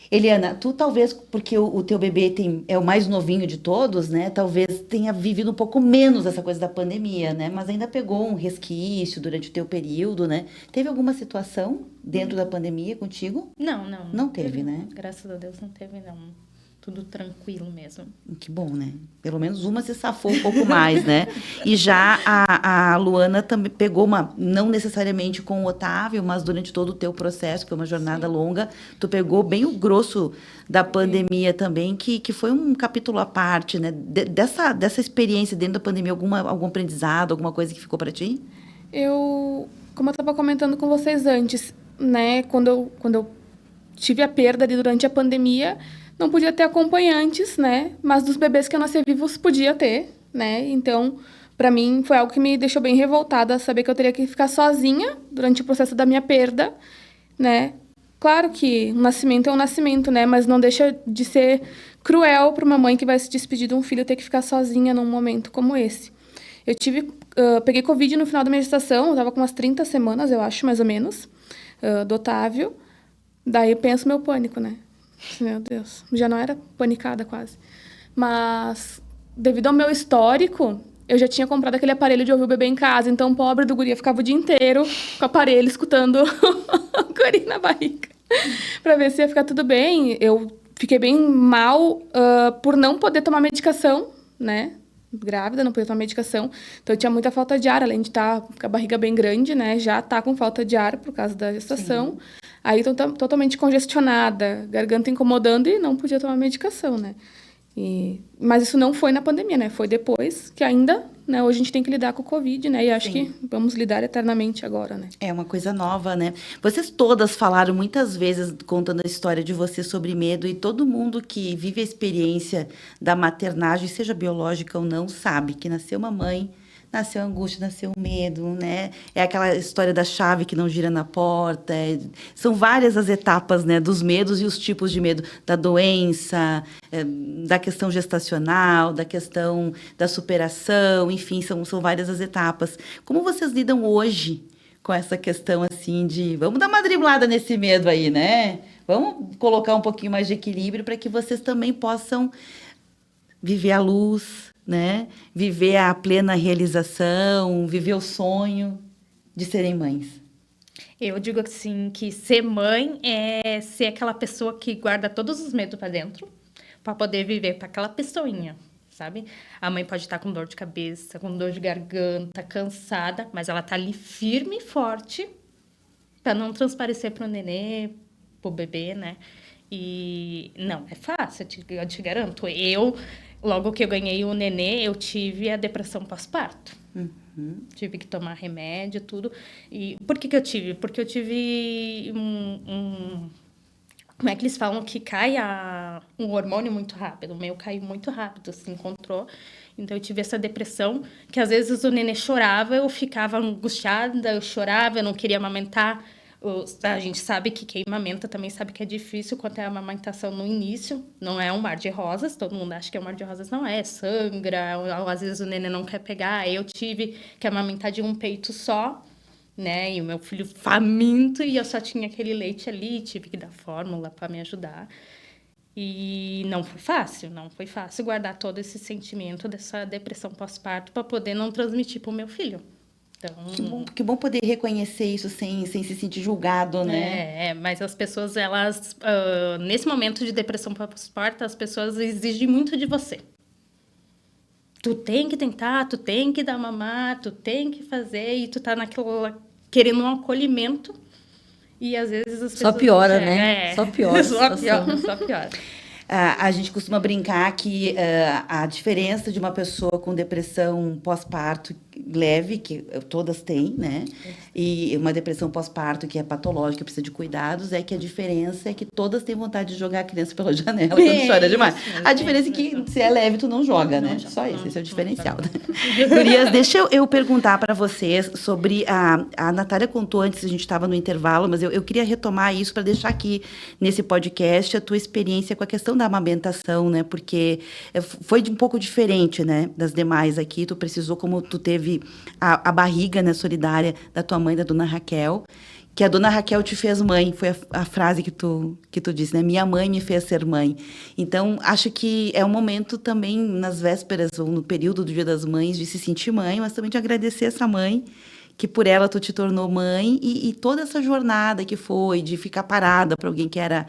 Eliana, tu talvez, porque o teu bebê é o mais novinho de todos, né? Talvez tenha vivido um pouco menos essa coisa da pandemia, né? Mas ainda pegou um resquício durante o teu período, né? Teve alguma situação dentro da pandemia contigo? Não. Não teve, né? Graças a Deus não teve, não. Tudo tranquilo mesmo. Que bom, né? Pelo menos uma se safou um pouco mais, né? E já a Luana também pegou não necessariamente com o Otávio, mas durante todo o teu processo, que foi uma jornada longa, tu pegou bem o grosso da pandemia também, que foi um capítulo à parte, né? Dessa experiência dentro da pandemia, algum aprendizado, alguma coisa que ficou para ti? Como eu estava comentando com vocês antes, né? Quando eu tive a perda ali durante a pandemia, não podia ter acompanhantes, né? Mas dos bebês que eu nasci vivos podia ter, né? Então, para mim, foi algo que me deixou bem revoltada, saber que eu teria que ficar sozinha durante o processo da minha perda, né? Claro que um nascimento é um nascimento, né? Mas não deixa de ser cruel para uma mãe que vai se despedir de um filho ter que ficar sozinha num momento como esse. Eu peguei Covid no final da minha gestação, eu estava com umas 30 semanas, eu acho, mais ou menos, do Otávio. Daí eu penso meu pânico, né? Meu Deus, já não era panicada quase. Mas, devido ao meu histórico, eu já tinha comprado aquele aparelho de ouvir o bebê em casa. Então, o pobre do guri ficava o dia inteiro com o aparelho, escutando o guri na barriga. Para ver se ia ficar tudo bem. Eu fiquei bem mal por não poder tomar medicação, né? Grávida, não podia tomar medicação. Então, eu tinha muita falta de ar, além de estar com a barriga bem grande, né? Já tá com falta de ar por causa da gestação. Sim. Aí, tô totalmente congestionada, garganta incomodando e não podia tomar medicação, né? Mas isso não foi na pandemia, né? Foi depois, que ainda, né? Hoje a gente tem que lidar com o Covid, né? E acho que vamos lidar eternamente agora, né? É uma coisa nova, né? Vocês todas falaram muitas vezes, contando a história de vocês sobre medo, e todo mundo que vive a experiência da maternagem, seja biológica ou não, sabe que nasceu uma mãe, nasceu angústia, nasceu medo, né? É aquela história da chave que não gira na porta. São várias as etapas, né? Dos medos e os tipos de medo. Da doença, da questão gestacional, da questão da superação, enfim, são várias as etapas. Como vocês lidam hoje com essa questão, assim, de... Vamos dar uma driblada nesse medo aí, né? Vamos colocar um pouquinho mais de equilíbrio para que vocês também possam viver a luz, né? Viver a plena realização, viver o sonho de serem mães. Eu digo assim, que ser mãe é ser aquela pessoa que guarda todos os medos para dentro, para poder viver para aquela pessoinha, sabe? A mãe pode estar com dor de cabeça, com dor de garganta, cansada, mas ela tá ali firme e forte para não transparecer pro nenê, pro bebê, né? E não é fácil, eu te garanto. Logo que eu ganhei o nenê, eu tive a depressão pós-parto. Uhum. Tive que tomar remédio, tudo. E por que eu tive? Porque eu tive como é que eles falam? Que cai um hormônio muito rápido. O meu caiu muito rápido, se encontrou. Então, eu tive essa depressão, que às vezes o nenê chorava, eu ficava angustiada, eu chorava, eu não queria amamentar. A gente sabe que quem amamenta também sabe que é difícil quanto é a amamentação no início. Não é um mar de rosas, todo mundo acha que é um mar de rosas. Não é, sangra, ou às vezes o neném não quer pegar. Eu tive que amamentar de um peito só, né? E o meu filho faminto, e eu só tinha aquele leite ali, tive que dar fórmula para me ajudar. E não foi fácil guardar todo esse sentimento dessa depressão pós-parto para poder não transmitir para o meu filho. Então, que bom poder reconhecer isso sem se sentir julgado, né? Mas as pessoas, elas, nesse momento de depressão pós-parto, as pessoas exigem muito de você. Tu tem que tentar, tu tem que dar mamar, tu tem que fazer, e tu tá querendo um acolhimento, e às vezes as pessoas... Só piora, né? Só piora. Só piora. A gente costuma brincar que a diferença de uma pessoa com depressão pós-parto leve, que todas têm, né? E uma depressão pós-parto, que é patológica, precisa de cuidados, é que a diferença é que todas têm vontade de jogar a criança pela janela quando chora demais. A diferença é que se é leve, tu não joga, né? Só isso, esse é o diferencial. Gurias, deixa eu perguntar para vocês sobre a Natália contou antes, a gente estava no intervalo, mas eu queria retomar isso para deixar aqui nesse podcast a tua experiência com a questão da amamentação, né? Porque foi um pouco diferente, né, das demais aqui. Tu precisou, como tu teve a barriga, né, solidária da tua mãe, da dona Raquel, que a dona Raquel te fez mãe, foi a frase que tu disse, né? Minha mãe me fez ser mãe. Então, acho que é um momento também, nas vésperas ou no período do Dia das Mães, de se sentir mãe, mas também de agradecer essa mãe, que por ela tu te tornou mãe, e toda essa jornada que foi, de ficar parada para alguém que era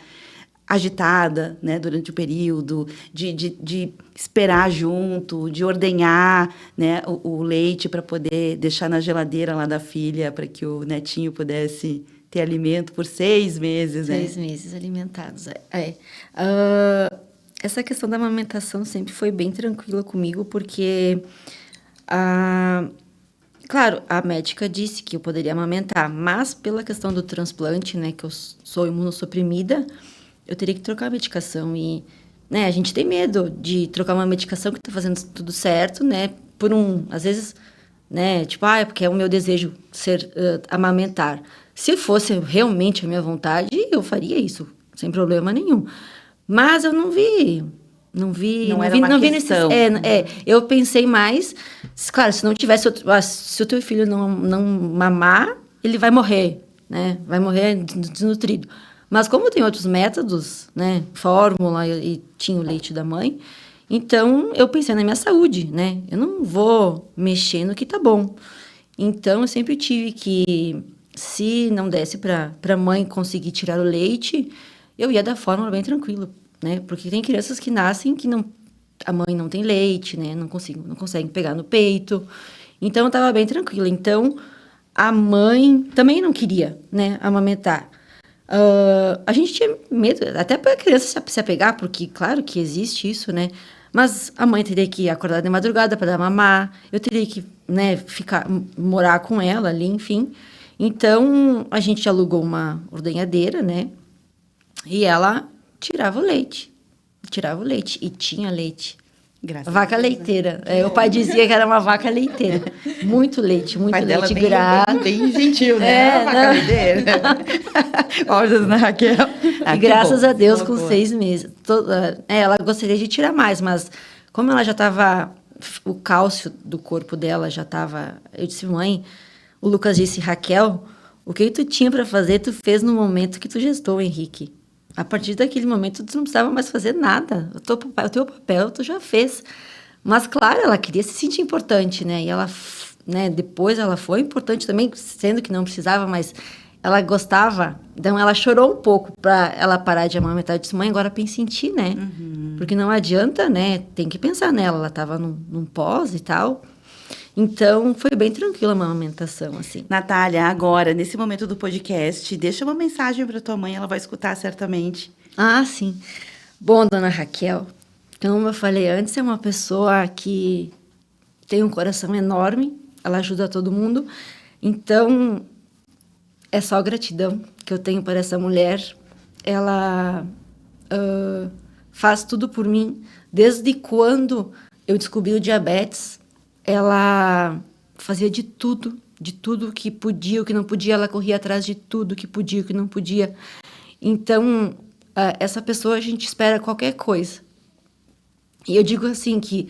agitada, né, durante o período, de esperar junto, de ordenhar, né, o leite para poder deixar na geladeira lá da filha, para que o netinho pudesse ter alimento por 6 meses, né? 6 meses alimentados, essa questão da amamentação sempre foi bem tranquila comigo, porque, claro, a médica disse que eu poderia amamentar, mas pela questão do transplante, né, que eu sou imunossuprimida, eu teria que trocar a medicação e, né, a gente tem medo de trocar uma medicação que está fazendo tudo certo, né, às vezes, né, tipo, é porque é o meu desejo amamentar. Se fosse realmente a minha vontade, eu faria isso, sem problema nenhum. Mas eu não vi eu pensei mais, claro, se não tivesse se o teu filho não mamar, ele vai morrer, né, vai morrer desnutrido. Mas como tem outros métodos, né, fórmula e tinha o leite da mãe, então eu pensei na minha saúde, né? Eu não vou mexer no que tá bom. Então eu sempre tive que, se não desse para a mãe conseguir tirar o leite, eu ia da fórmula bem tranquilo, né? Porque tem crianças que nascem que a mãe não tem leite, né? Não conseguem pegar no peito. Então eu estava bem tranquila. Então a mãe também não queria, né, amamentar. A gente tinha medo, até para a criança se apegar, porque claro que existe isso, né? Mas a mãe teria que acordar de madrugada para dar mamar, eu teria que, né, morar com ela ali, enfim. Então, a gente alugou uma ordenhadeira, né? E ela tirava o leite, e tinha leite. Graças vaca a Deus, leiteira. né? O pai dizia que era uma vaca leiteira. Muito leite, muito pai leite. Dela bem gentil, né? Vaca leiteira. Olha, Dona Raquel. E graças a Deus, com 6 meses. Ela gostaria de tirar mais, mas como ela já estava... O cálcio do corpo dela já estava... Eu disse, mãe, o Lucas disse, Raquel, o que tu tinha para fazer, tu fez no momento que tu gestou, Henrique. A partir daquele momento, tu não precisava mais fazer nada. O teu papel, tu já fez. Mas, claro, ela queria se sentir importante, né? E ela, né, depois ela foi importante também, sendo que não precisava, mas ela gostava. Então, ela chorou um pouco para ela parar de amamentar. Eu disse, mãe, agora pense em ti, né? Uhum. Porque não adianta, né? Tem que pensar nela. Ela estava num pós e tal. Então, foi bem tranquila a amamentação, assim. Natália, agora, nesse momento do podcast, deixa uma mensagem para tua mãe, ela vai escutar certamente. Ah, sim. Bom, dona Raquel, como eu falei antes, é uma pessoa que tem um coração enorme, ela ajuda todo mundo. Então, é só gratidão que eu tenho para essa mulher. Ela faz tudo por mim. Desde quando eu descobri o diabetes, ela fazia de tudo que podia, o que não podia, ela corria atrás de tudo que podia, o que não podia. Então, essa pessoa, a gente espera qualquer coisa. E eu digo assim que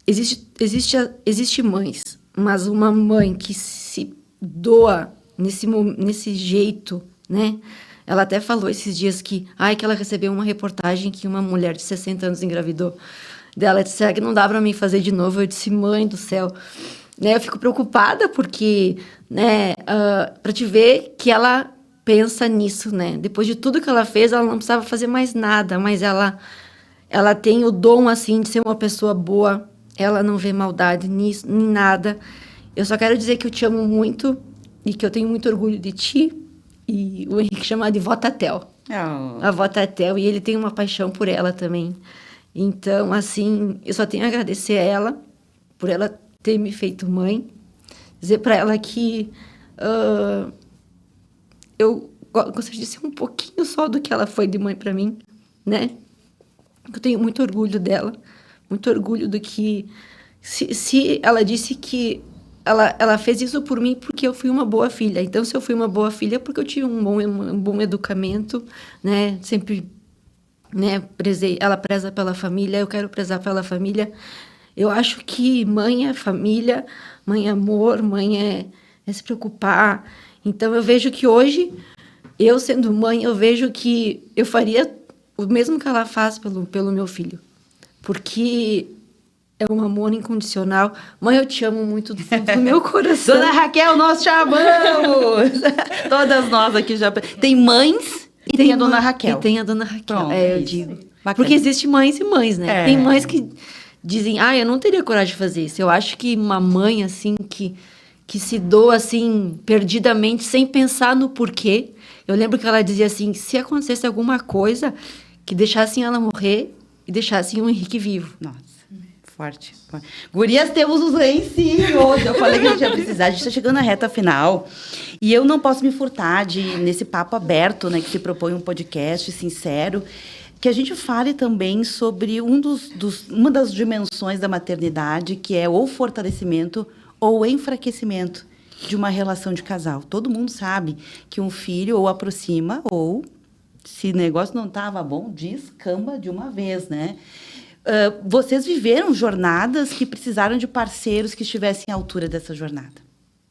existe mães, mas uma mãe que se doa nesse jeito, né? Ela até falou esses dias que ela recebeu uma reportagem que uma mulher de 60 anos engravidou dela, disse, será que não dá para mim fazer de novo? Eu disse, mãe do céu, né? Eu fico preocupada porque, né, para te ver que ela pensa nisso, né? Depois de tudo que ela fez, ela não precisava fazer mais nada, mas ela tem o dom, assim, de ser uma pessoa boa, ela não vê maldade nisso, em nada. Eu só quero dizer que eu te amo muito e que eu tenho muito orgulho de ti, e o Henrique chama de Vó Tatel. Oh. A Vó Tatel, e ele tem uma paixão por ela também. Então, assim, eu só tenho a agradecer a ela, por ela ter me feito mãe. Dizer para ela que eu gostaria de ser um pouquinho só do que ela foi de mãe para mim, né? Eu tenho muito orgulho dela, muito orgulho do que... Se ela disse que ela fez isso por mim porque eu fui uma boa filha. Então, se eu fui uma boa filha, é porque eu tive um bom educamento, né? Sempre, né, ela preza pela família, eu quero prezar pela família. Eu acho que mãe é família, mãe é amor, mãe é se preocupar. Então, eu vejo que hoje, eu sendo mãe, eu vejo que eu faria o mesmo que ela faz pelo meu filho. Porque é um amor incondicional. Mãe, eu te amo muito do fundo do meu coração. Dona Raquel, nós te amamos! Todas nós aqui já... Tem mães e tem a Dona Raquel. E tem a Dona Raquel, Pronto, eu isso. digo. Bacana. Porque existe mães e mães, né? Tem mães que dizem, eu não teria coragem de fazer isso. Eu acho que uma mãe, assim, que se doa, assim, perdidamente, sem pensar no porquê. Eu lembro que ela dizia assim, se acontecesse alguma coisa, que deixassem ela morrer e deixassem o Henrique vivo. Nossa. Forte. Gurias, temos os lá em cima hoje. Eu falei que a gente ia precisar. A gente está chegando na reta final. E eu não posso me furtar nesse papo aberto, né, que se propõe um podcast sincero, que a gente fale também sobre uma das dimensões da maternidade, que é ou fortalecimento ou enfraquecimento de uma relação de casal. Todo mundo sabe que um filho ou aproxima ou, se o negócio não estava bom, descamba de uma vez, né? Vocês viveram jornadas que precisaram de parceiros que estivessem à altura dessa jornada.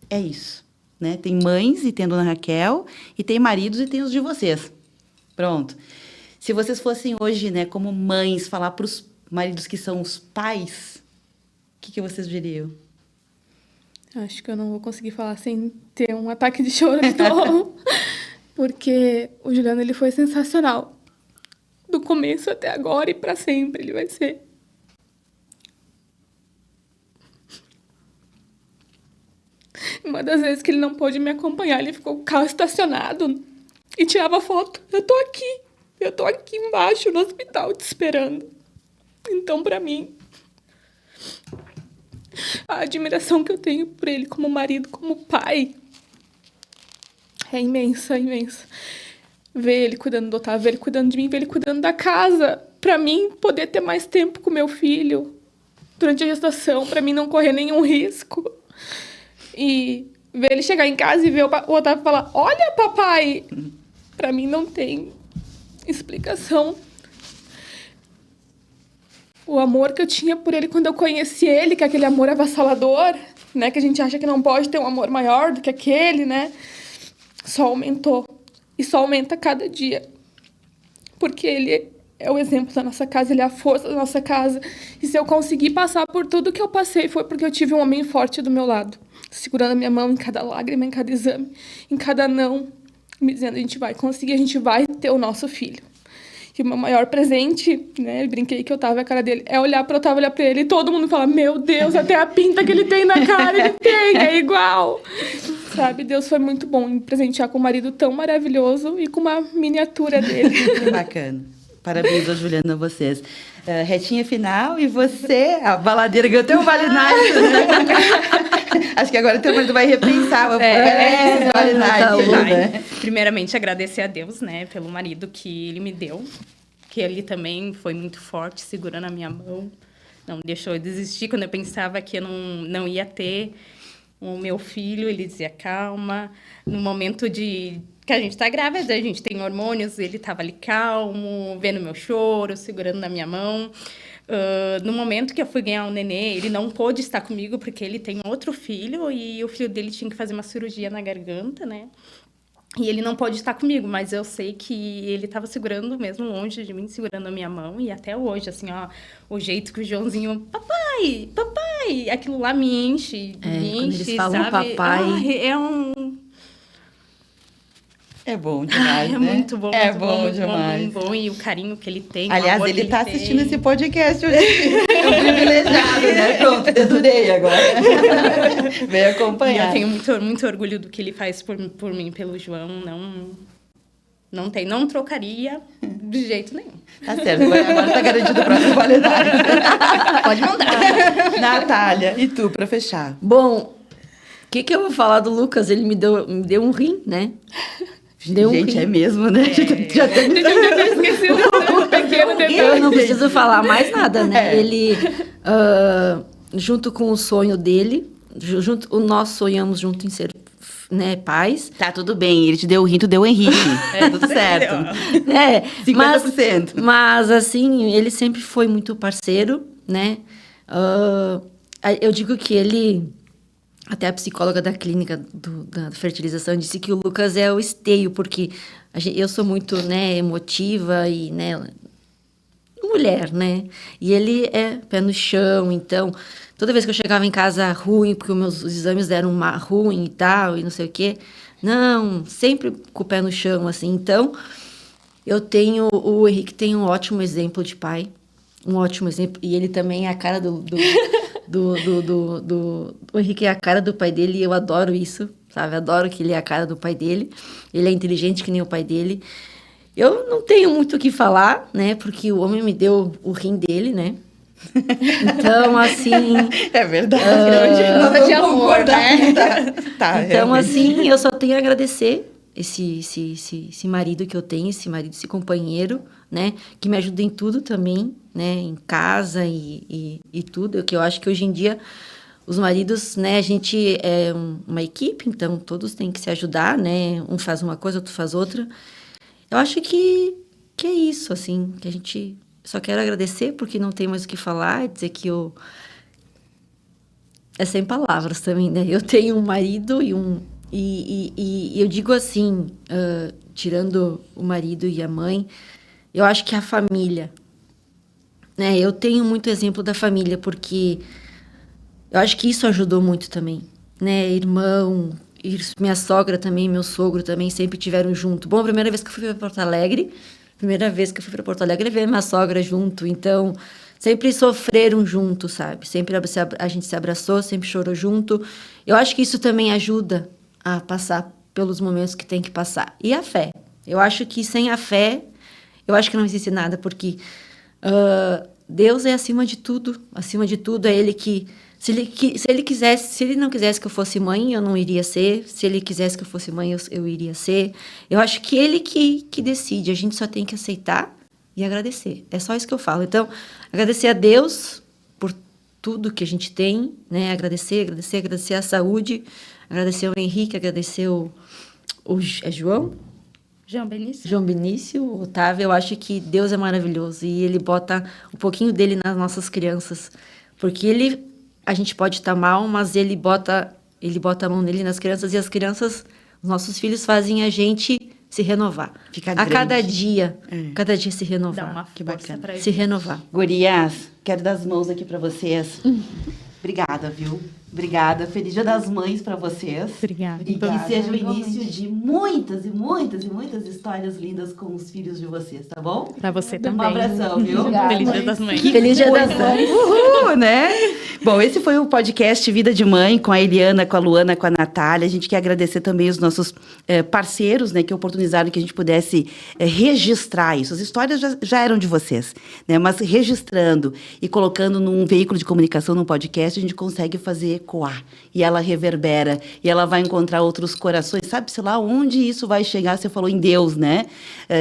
É isso, né? Tem mães e tem a Dona Raquel, e tem maridos e tem os de vocês. Pronto. Se vocês fossem hoje, né, como mães, falar para os maridos que são os pais, o que vocês diriam? Acho que eu não vou conseguir falar sem ter um ataque de choro de novo, porque o Juliano, ele foi sensacional. Do começo até agora e para sempre ele vai ser. Uma das vezes que ele não pôde me acompanhar, ele ficou com o carro estacionado e tirava foto. Eu tô aqui embaixo no hospital te esperando. Então, para mim, a admiração que eu tenho por ele como marido, como pai, é imensa, imensa. Ver ele cuidando do Otávio, ver ele cuidando de mim, ver ele cuidando da casa. Para mim, poder ter mais tempo com meu filho durante a gestação, para mim não correr nenhum risco. E ver ele chegar em casa e ver o Otávio falar, olha, papai! Para mim não tem explicação. O amor que eu tinha por ele quando eu conheci ele, que é aquele amor avassalador, né? Que a gente acha que não pode ter um amor maior do que aquele, né? Só aumentou. E só aumenta cada dia. Porque ele é o exemplo da nossa casa, ele é a força da nossa casa. E se eu conseguir passar por tudo que eu passei, foi porque eu tive um homem forte do meu lado, segurando a minha mão em cada lágrima, em cada exame, em cada não, me dizendo, a gente vai conseguir, a gente vai ter o nosso filho. E o meu maior presente, né, eu brinquei que eu tava a cara dele, é olhar para Otávio, olhar para ele, e todo mundo fala, meu Deus, até a pinta que ele tem na cara, ele tem, é igual. Sabe, Deus foi muito bom em presentear com um marido tão maravilhoso e com uma miniatura dele. Bacana. Parabéns, Juliana, a vocês. Retinha final, e você, a baladeira, ganhou até um Vale Night, né? Acho que agora o teu marido vai repensar. Vale Night, né? Primeiramente, agradecer a Deus, né, pelo marido que ele me deu, que ele também foi muito forte, segurando a minha mão, não deixou eu desistir. Quando eu pensava que eu não ia ter o meu filho, ele dizia, calma. No momento que a gente está grávida, a gente tem hormônios, ele estava ali calmo, vendo meu choro, segurando na minha mão. No momento que eu fui ganhar o nenê, ele não pôde estar comigo porque ele tem outro filho e o filho dele tinha que fazer uma cirurgia na garganta, né? E ele não pôde estar comigo, mas eu sei que ele estava segurando, mesmo longe de mim, segurando a minha mão. E até hoje, assim, ó, o jeito que o Joãozinho, papai, papai, aquilo lá me enche, quando eles falam sabe? papai... É bom demais, é né? Muito bom, é muito bom, muito demais. Muito bom, e o carinho que ele tem. Aliás, ele está assistindo esse podcast hoje. É um privilegiado, né? Pronto, dedurei agora. Veio acompanhar. Eu tenho muito orgulho do que ele faz por mim, pelo João. Não tem, não trocaria de jeito nenhum. Tá certo, agora tá garantido pra trabalhar. Pode mandar. Natália, e tu, pra fechar? Bom, o que eu vou falar do Lucas? Ele me deu um rim, né? Deu um Gente, rim. é mesmo, né? Já tem... Esqueci do pequeno detalhe. Eu não preciso falar mais nada, né? Ele, junto com o sonho dele, nós sonhamos junto em ser, né, pais. Tá, tudo bem. Ele te deu o rim, tu deu o Henrique. É, tudo certo. É, 50%. Mas, assim, ele sempre foi muito parceiro, né? Eu digo que ele... Até a psicóloga da clínica da fertilização disse que o Lucas é o esteio, porque eu sou muito, né, emotiva e, né, mulher, né? E ele é pé no chão, então, toda vez que eu chegava em casa ruim, porque os exames deram ruim e tal, e não sei o quê, não, sempre com o pé no chão, assim. Então, o Henrique tem um ótimo exemplo de pai, um ótimo exemplo, e ele também é a cara o Henrique é a cara do pai dele e eu adoro isso, sabe? Adoro que ele é a cara do pai dele. Ele é inteligente que nem o pai dele. Eu não tenho muito o que falar, né? Porque o homem me deu o rim dele, né? Então, assim... É verdade. Nada de amor, né? Tá, então, realmente. assim, eu só tenho a agradecer esse marido que eu tenho, esse marido, esse companheiro, né? Que me ajuda em tudo também, né? Em casa e tudo. Que eu acho que hoje em dia os maridos, né? A gente é uma equipe, então todos têm que se ajudar, né? Um faz uma coisa, outro faz outra. Eu acho que é isso, assim, que a gente... Só quero agradecer porque não tem mais o que falar, dizer que é sem palavras também, né? Eu tenho um marido e eu digo assim, tirando o marido e a mãe, eu acho que a família, né? Eu tenho muito exemplo da família, porque eu acho que isso ajudou muito também, né? Irmão, minha sogra também, meu sogro também sempre tiveram junto. Bom, a primeira vez que eu fui para Porto Alegre, levei minha sogra junto, então sempre sofreram junto, sabe? Sempre a gente se abraçou, sempre chorou junto. Eu acho que isso também ajuda a passar pelos momentos que tem que passar. E a fé. Eu acho que sem a fé, eu acho que não existe nada, porque Deus é acima de tudo. Acima de tudo é Ele que... Se ele não quisesse que eu fosse mãe, eu não iria ser. Se ele quisesse que eu fosse mãe, eu iria ser. Eu acho que ele que decide. A gente só tem que aceitar e agradecer. É só isso que eu falo. Então, agradecer a Deus por tudo que a gente tem, né? Agradecer a saúde, agradecer ao Henrique, agradecer é João Benício, o Otávio. Eu acho que Deus é maravilhoso e Ele bota um pouquinho dele nas nossas crianças, porque a gente pode estar mal, mas ele bota a mão nele nas crianças, e as crianças, os nossos filhos, fazem a gente se renovar. Cada dia se renovar. Dá uma força pra se gente. renovar. Gurias, quero dar as mãos aqui pra vocês. Obrigada, viu? Obrigada. Feliz Dia das Mães pra vocês. Obrigada. E que seja o início de muitas e muitas e muitas histórias lindas com os filhos de vocês, tá bom? Pra você também. Um abração, viu? Feliz Dia das Mães. Feliz Dia das Mães. Uhul, né? Bom, esse foi o podcast Vida de Mãe, com a Eliana, com a Luana, com a Natália. A gente quer agradecer também os nossos parceiros, né, que oportunizaram que a gente pudesse registrar isso. As histórias já eram de vocês, né? Mas registrando e colocando num veículo de comunicação, num podcast, a gente consegue fazer ecoar. E ela reverbera, e ela vai encontrar outros corações. Sabe-se lá onde isso vai chegar? Você falou em Deus, né?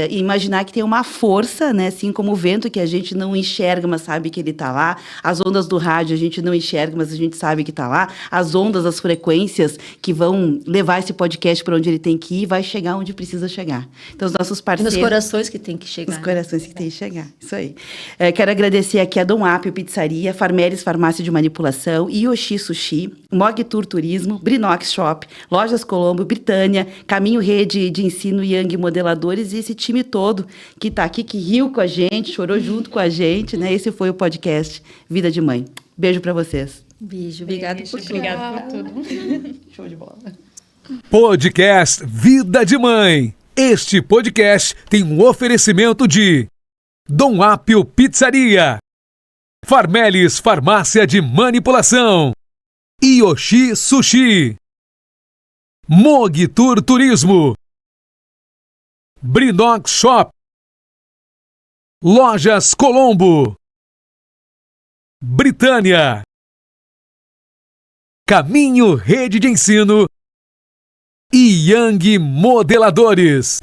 E imaginar que tem uma força, né? Assim como o vento, que a gente não enxerga, mas sabe que ele está lá. As ondas do rádio a gente não enxerga, mas a gente sabe que está lá. As ondas, as frequências que vão levar esse podcast para onde ele tem que ir, vai chegar onde precisa chegar. Então, os nossos parceiros... Nos corações que tem que chegar. Nos corações que tem que chegar. Isso aí. Quero agradecer aqui a Dom Apio Pizzaria, Farmelis Farmácia de Manipulação, Yoshi Sushi, Mog Tour Turismo, Brinox Shop, Lojas Colombo, Britânia, Caminho Rede de Ensino Yang Modeladores, e esse time todo que está aqui, que riu com a gente, chorou junto com a gente, né? Esse foi o podcast Vida de Mãe. Beijo para vocês. Beijo, obrigada por tudo. Obrigada por tudo. Show de bola. Podcast Vida de Mãe. Este podcast tem um oferecimento de Dom Apio Pizzaria, Farmelis Farmácia de Manipulação, Yoshi Sushi, Mog Tour Turismo, Brinox Shop, Lojas Colombo, Britânia, Caminho Rede de Ensino e Yang Modeladores.